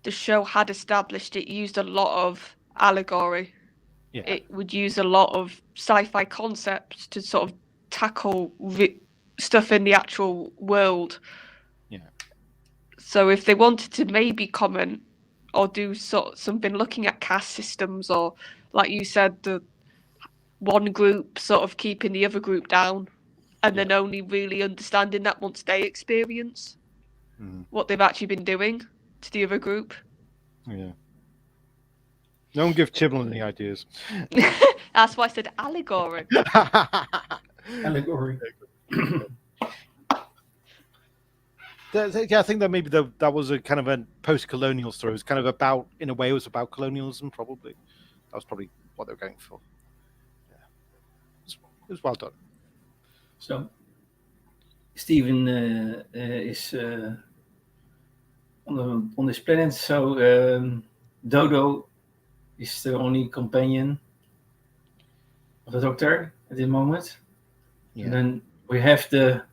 the show had established it used a lot of allegory. Yeah. It would use a lot of sci-fi concepts to sort of tackle stuff in the actual world. Yeah. So if they wanted to maybe comment or do something looking at caste systems, or like you said, the one group sort of keeping the other group down, and then only really understanding that once they experience what they've actually been doing to the other group. Yeah. Don't give Chibnall any ideas. That's why I said allegory. Allegory. I think that maybe that was a kind of a post-colonial story. It was kind of about, in a way, it was about colonialism, probably. That was probably what they were going for. Yeah. It was well done. So, Stephen is on this planet. So, Dodo is the only companion of the Doctor at this moment. Yeah. And then we have the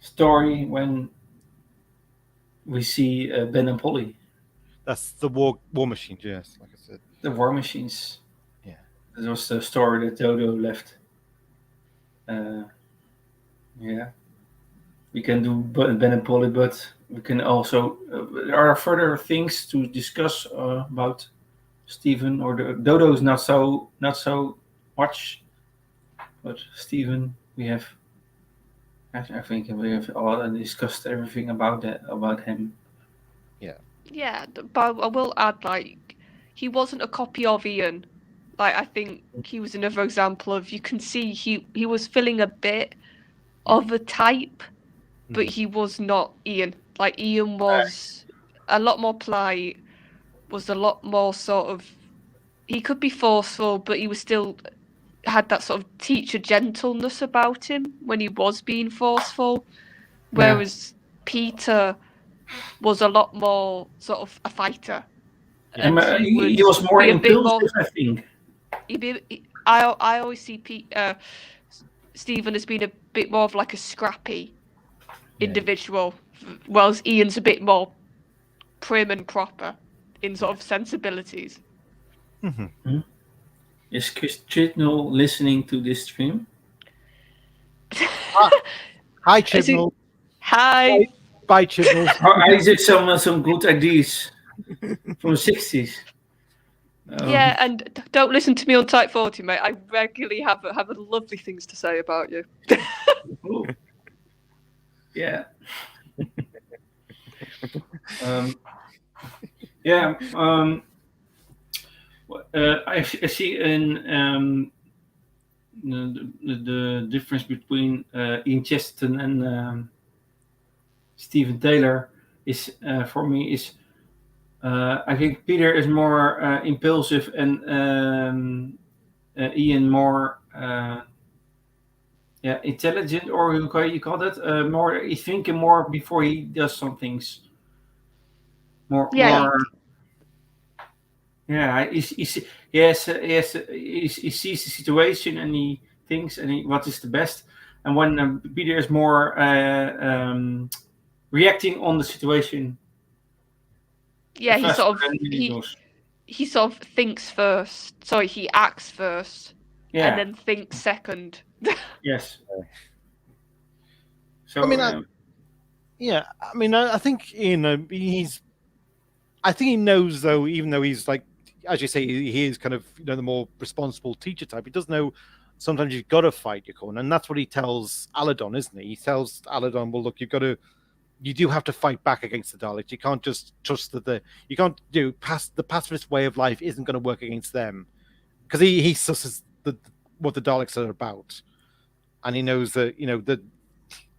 story when we see Ben and Polly. That's the war machines, yes, like I said. The war machines. Yeah. That was the story that Dodo left. We can do Ben and Polly, but we can also. There are further things to discuss about Stephen or Dodo is not so much, but Stephen, we have. I think we have all discussed everything about him. Yeah, but I will add, like, he wasn't a copy of Ian. Like, I think he was another example of, you can see he was filling a bit of a type, but he was not Ian. Like, Ian was a lot more polite, was a lot more sort of, he could be forceful, but he was still had that sort of teacher gentleness about him when he was being forceful. Whereas Peter was a lot more sort of a fighter. And he was more impulsive, I think. I always see Stephen as being a bit more of like a scrappy individual, whilst Ian's a bit more prim and proper in sort of sensibilities. Mm-hmm. Is Chris Chitnell listening to this stream? Hi, Chitnell. Hi. Bye, Chitnell. I did some good ideas from the 60s. Yeah, and don't listen to me on Type 40, mate. I regularly have lovely things to say about you. Yeah. I see in the difference between Ian Chesterton and Stephen Taylor is for me is I think Peter is more impulsive and Ian more intelligent, or you call that more. He's thinking more before he does some things. More. Yeah, he sees the situation and he thinks what is the best. And when Peter is more reacting on the situation. Yeah, he sort of thinks first. Sorry, he acts first. Yeah. And then thinks second. Yes. So I mean, I think I think he knows, though, even though he's like, as you say, he is kind of the more responsible teacher type. He does know sometimes you've got to fight your corner, and that's what he tells Aladon, isn't he? He tells Aladon, well, look, you do have to fight back against the Daleks. You can't just trust that you can't do the pacifist way of life isn't going to work against them, because he susses what the Daleks are about, and he knows that that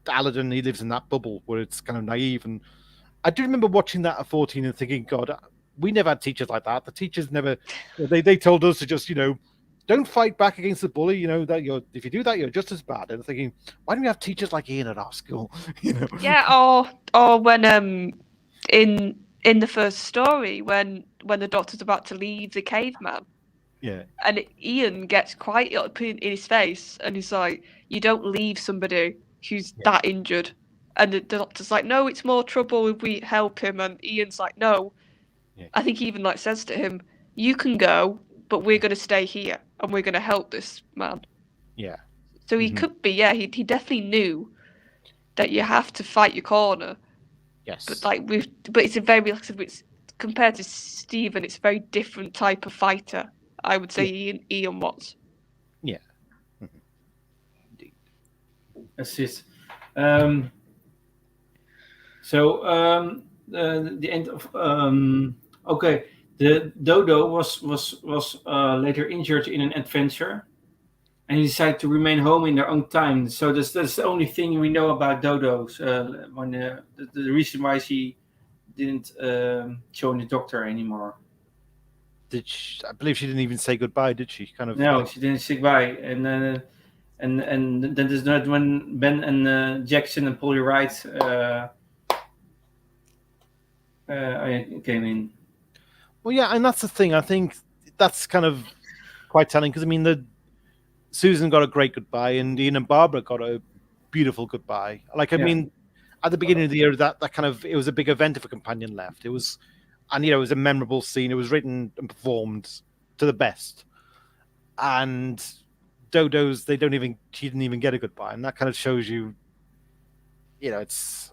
Aladon, he lives in that bubble where it's kind of naive. And I do remember watching that at 14 and thinking, God, we never had teachers like that. The teachers never. They told us to just don't fight back against the bully. That if you do that, you're just as bad. And I'm thinking, why don't we have teachers like Ian at our school? Yeah, or when in the first story when the Doctor's about to leave the caveman. Yeah. And Ian gets quite up in his face, and he's like, "You don't leave somebody who's that injured." And the Doctor's like, "No, it's more trouble if we help him." And Ian's like, "No." Yeah. I think he even says to him, "You can go, but we're going to stay here and we're going to help this man." Yeah. So he could be, he definitely knew that you have to fight your corner. Yes. But it's a very, it's compared to Stephen, it's a very different type of fighter. I would say Ian was. Yeah. Indeed. That's it. So the end of okay. The Dodo was later injured in an adventure, and he decided to remain home in their own time. So that's the only thing we know about Dodo. When the reason why she didn't join the Doctor anymore. I believe she didn't even say goodbye, did she? No, she didn't say goodbye. And then there's not when Ben and Jackson and Polly Wright came in. Well, yeah, and that's the thing. I think that's kind of quite telling, because Susan got a great goodbye, and Ian and Barbara got a beautiful goodbye. At the beginning of the year, that kind of, it was a big event if a companion left. It was, and it was a memorable scene. It was written and performed to the best. and Dodo's she didn't even get a goodbye, and that kind of shows you, it's,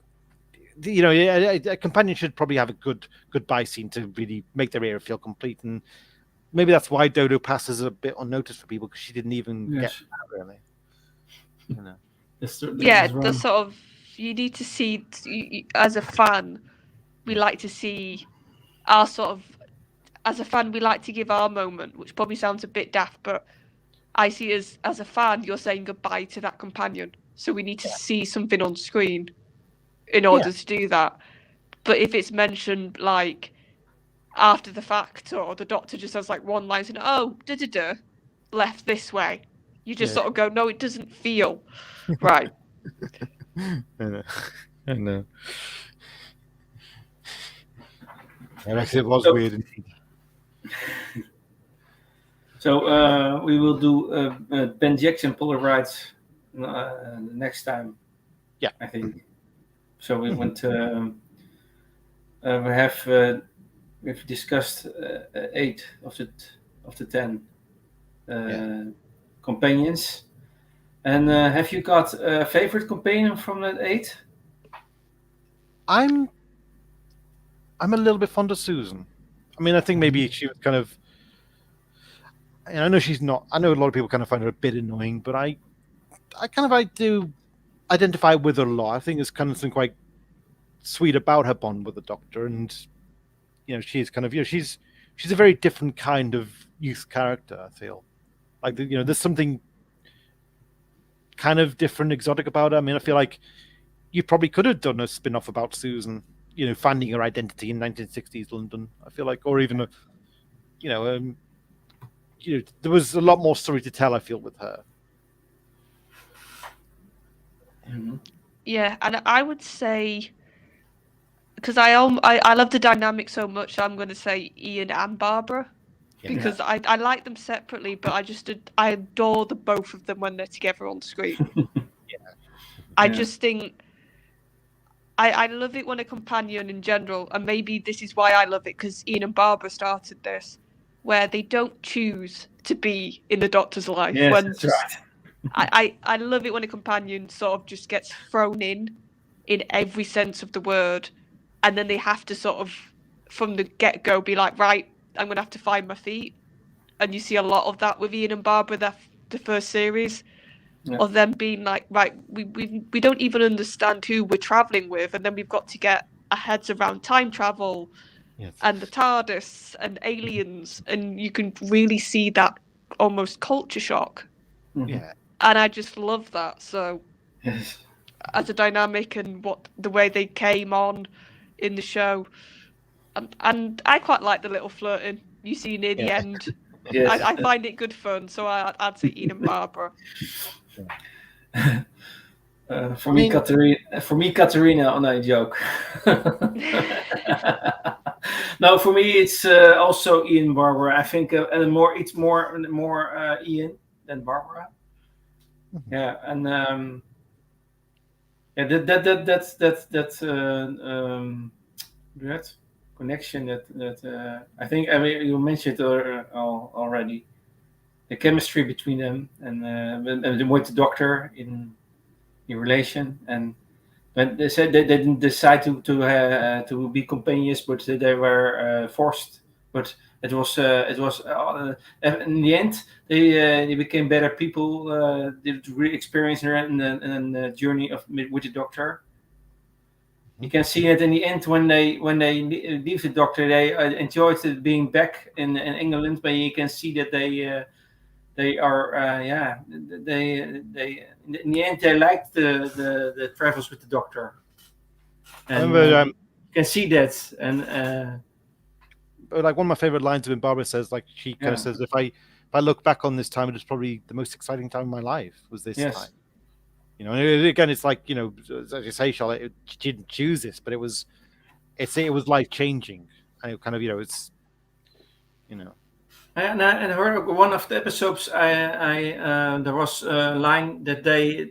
a companion should probably have a good goodbye scene to really make their era feel complete, and maybe that's why Dodo passes a bit unnoticed for people, because she didn't even get that really. The sort of, you need to see, as a fan, we like to see our sort of, as a fan, we like to give our moment, which probably sounds a bit daft, but I see as a fan, you're saying goodbye to that companion. So we need to see something on screen in order to do that. But if it's mentioned like after the fact, or the Doctor just has like one line saying, "Oh, left this way," you just sort of go, "No, it doesn't feel right." I know. It was weird. So we will do Ben Jackson Polaroids next time. Yeah, I think. So we went. We've discussed 8 of the 10 companions. And have you got a favorite companion from that 8? I'm a little bit fond of Susan. I mean, I think maybe she was kind of. And I know she's not. I know a lot of people kind of find her a bit annoying, but I do identify with her a lot. I think there's kind of something quite sweet about her bond with the Doctor, and she's kind of she's a very different kind of youth character. I feel like there's something kind of different, exotic about her. I mean, I feel like you probably could have done a spin-off about Susan, finding her identity in 1960s London. I feel like, or even there was a lot more story to tell, I feel, with her. Mm-hmm. Yeah, and I would say, because I love the dynamic so much, I'm going to say Ian and Barbara, because I like them separately, but I adore the both of them when they're together on screen. I just think I love it when a companion in general, and maybe this is why I love it, because Ian and Barbara started this, where they don't choose to be in the Doctor's life. Yes, that's right. I love it when a companion sort of just gets thrown in every sense of the word, and then they have to sort of, from the get-go, be like, right, I'm going to have to find my feet. And you see a lot of that with Ian and Barbara, the first series, of them being like, right, we don't even understand who we're travelling with, and then we've got to get our heads around time travel and the TARDIS and aliens, and you can really see that almost culture shock. Yeah. And I just love that. So as a dynamic, and the way they came on in the show, and I quite like the little flirting you see near the end. Yes. I find it good fun, so I'd say Ian and Barbara. For me, Katerina. Oh no, joke. No, for me it's also Ian and Barbara. I think it's more Ian than Barbara. Mm-hmm. Yeah, and that connection that I think you mentioned already, the chemistry between them, and with the Doctor in relation, and when they said they didn't decide to be companions, but they were forced. But it was in the end they became better people. They really experienced in the journey with the Doctor. You can see it in the end when they leave the Doctor. They enjoyed being back in England, but you can see that they are they in the end they liked the travels with the Doctor. And you can see that, and like one of my favorite lines when Barbara says, like, she kind of says, if I look back on this time, it was probably the most exciting time of my life, was this time. And again, it's like, as you say, Charlotte, she didn't choose this, but it was life changing, and it kind of, it's, And I heard one of the episodes. I there was a line that they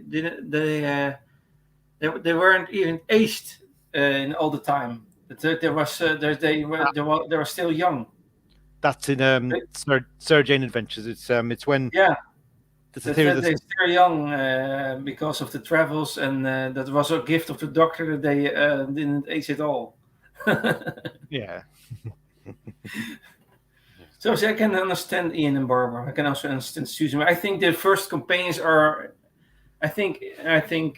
weren't even aged in all the time. They were still young. That's in Sarah Jane Adventures. It's when They're very young because of the travels, and that was a gift of the doctor that they didn't age at all. Yeah. So I can understand Ian and Barbara. I can also understand Susan. I think the first campaigns are. I think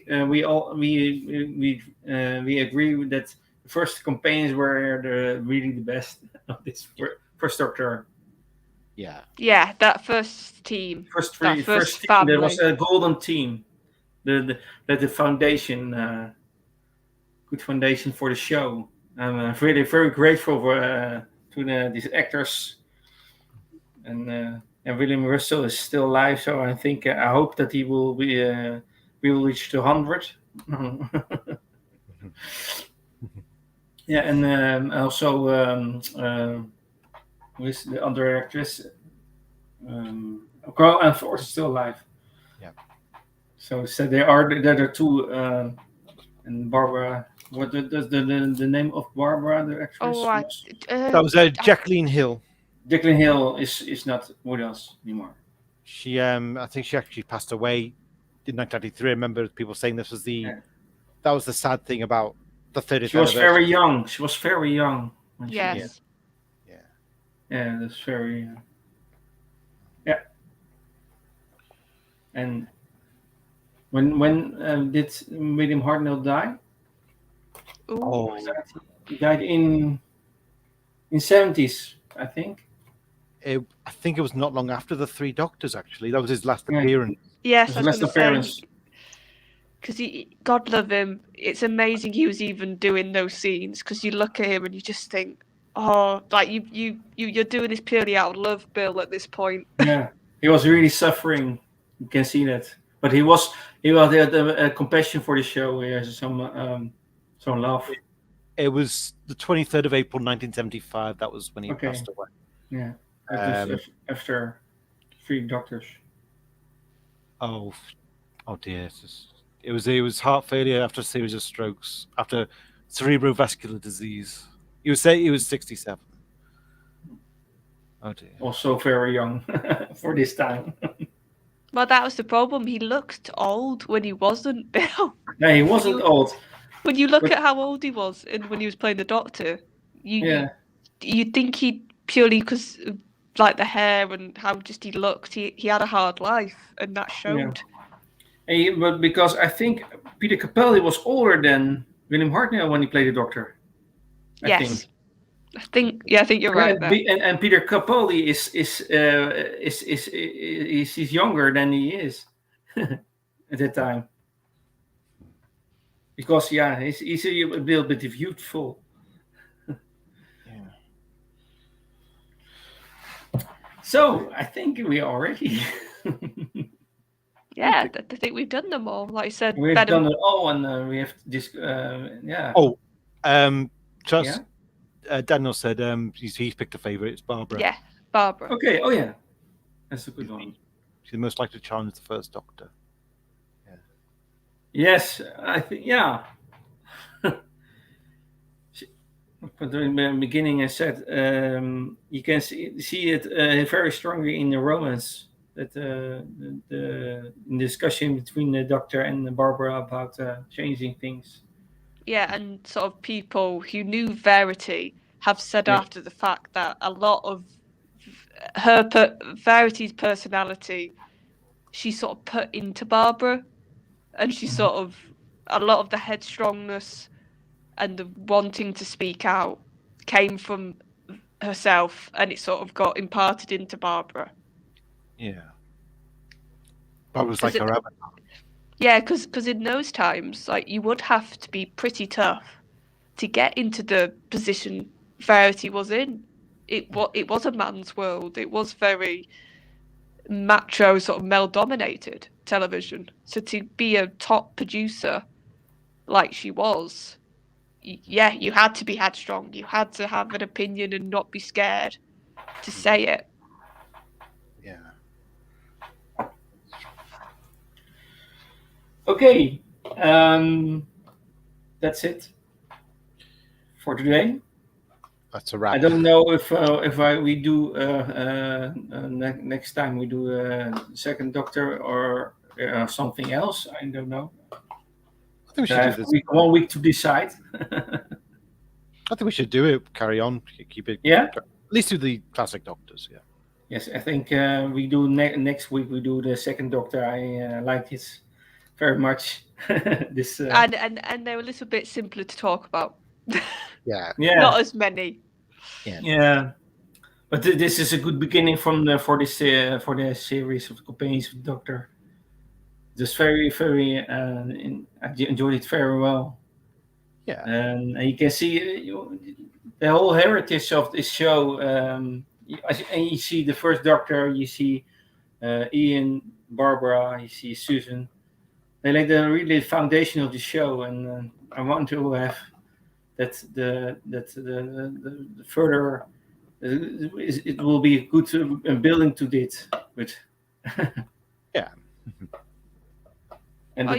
we agree with that. The first campaigns were really the best of this first Doctor. Yeah. Yeah, that first team. First team. There was a golden team. The foundation, good foundation for the show. I'm really very grateful to these actors. And William Russell is still alive, so I think I hope that he will be. We will reach 200. Yeah, and also with the other actress, Carl Anthorpe is still alive. Yeah. So there are two, and Barbara. What does the name of Barbara, the actress? That was Jacqueline Hill. Jacqueline Hill is not with us anymore. She, I think she actually passed away in 1993. I remember people saying this was that was the sad thing about the 30th. She was very young. She was very young. Yes. Yeah, that's very. Yeah. And when did William Hartnell die? He died in 70s, I think. I think it was not long after the Three Doctors. Actually, that was his last appearance. Yes, I was going to say, because God love him. It's amazing he was even doing those scenes. Because you look at him and you just think, oh, like you're doing this purely out of love, Bill. At this point, yeah, he was really suffering. You can see that, but he had a compassion for the show. He has some love. It was the 23rd of April, 1975. That was when he passed away. Yeah. After Three Doctors. Oh dear! It was heart failure after a series of strokes, after cerebrovascular disease. He was 67. Oh dear! Also very young for this time. Well, that was the problem. He looked old when he wasn't, Bill. No, he wasn't old. When you look at how old he was, and when he was playing the Doctor, you think he purely because. Like the hair and how just he looked, he had a hard life, and that showed. Yeah. But because I think Peter Capaldi was older than William Hartnell when he played the Doctor. I think you're right there. And Peter Capaldi is younger than he is at that time. Because he's a little bit youthful. So I think we are ready. I think we've done them all. Like I said, we've done it all, and we have this. Daniel said he's picked a favorite. It's Barbara. Yeah, Barbara. Okay. Oh yeah, that's a good one. She's the most likely to challenge the first Doctor. Yeah. Yes, I think. Yeah. But in the beginning, I said you can see it very strongly in the romance that the discussion between the Doctor and Barbara about changing things. Yeah, and sort of people who knew Verity have said after the fact that a lot of Verity's personality, she sort of put into Barbara, and she sort of a lot of the headstrongness and the wanting to speak out came from herself, and it sort of got imparted into Barbara. Yeah. Barbara's like her avatar. Yeah, because in those times, like, you would have to be pretty tough to get into the position Verity was in. It was a man's world. It was very macho, sort of male-dominated television. So to be a top producer like she was, you had to be headstrong. You had to have an opinion and not be scared to say it. Yeah. Okay. That's it for today. That's a wrap. I don't know if we do next time we do second Doctor or something else. I don't know. I think we should do this. 1 week to decide. I think we should do it. Carry on. Keep it. Yeah. At least do the classic Doctors. Yeah. Yes, I think we do next week. We do the second Doctor. I liked it very much. This and they're a little bit simpler to talk about. Yeah. Not as many. Yeah. But this is a good beginning for the series of Companions of the Doctor. Just very, very. I enjoyed it very well. Yeah. And you can see the whole heritage of this show. And you see the first Doctor. You see Ian, Barbara. You see Susan. They like the foundation of the show, and I want to have that the further. It will be a good building to it, but yeah. And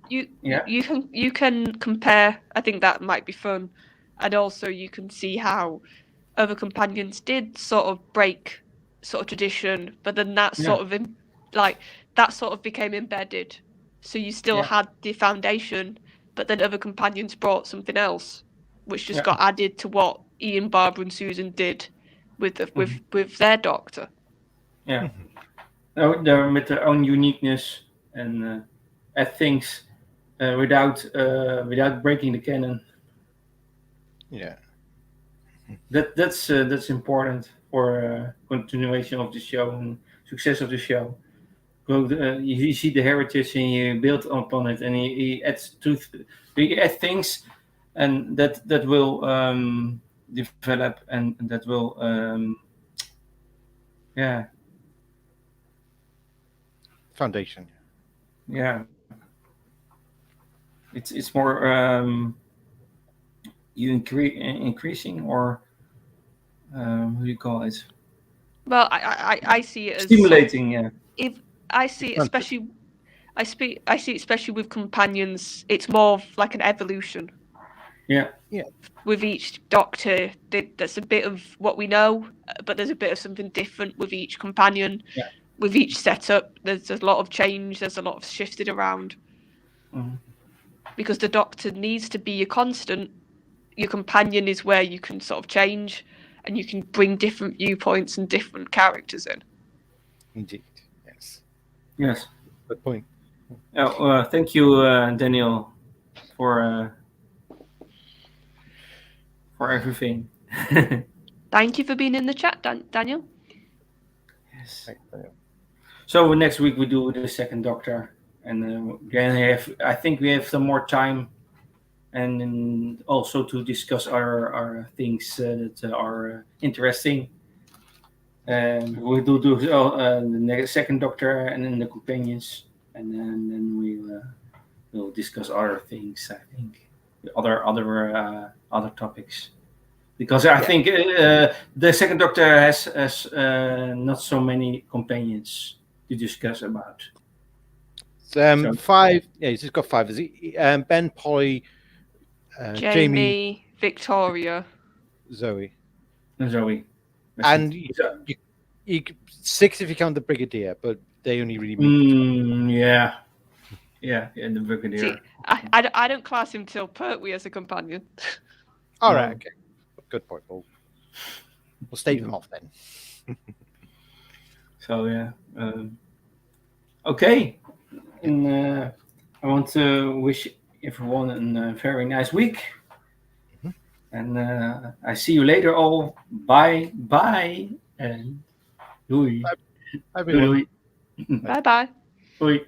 you can compare. I think that might be fun, and also you can see how other companions did sort of break sort of tradition, but then that sort of became embedded. So you still had the foundation, but then other companions brought something else, which just got added to what Ian, Barbara, and Susan did with their Doctor. Yeah, they're with their own uniqueness and add things without breaking the canon. Yeah, that's important for continuation of the show and success of the show. You see the heritage and you build upon it, and he adds things, and that will develop and that will foundation. Yeah, it's more you increasing or what do you call it? Well, I see it as stimulating. Yeah. If I see it, I see it especially with companions. It's more of like an evolution. Yeah. With each Doctor, there's a bit of what we know, but there's a bit of something different with each companion. Yeah. With each setup, there's a lot of change. There's a lot of shifted around. Mm-hmm. Because the Doctor needs to be a constant. Your companion is where you can sort of change, and you can bring different viewpoints and different characters in. Indeed. Yes. Good point. Oh, thank you, Daniel, for everything. Thank you for being in the chat, Daniel. Yes. Thanks, Daniel. So next week we do the second Doctor, and then I think we have some more time, and also to discuss our things that are interesting. And we do the next second Doctor and then the companions, and then we'll discuss other things. I think other topics, because I think the second Doctor has not so many companions to discuss about. 5. Yeah, he's just got 5. Is he? Ben, Polly, Jamie, Victoria, Zoe. And you 6 if you count the Brigadier, but they only really mean yeah, the Brigadier. See, I don't class him till Pertwee as a companion. All right, okay, good point. We'll stave him off then. So yeah, okay, and I want to wish everyone a very nice week. And I see you later all. Bye and doei. Bye everyone. Bye. Doei.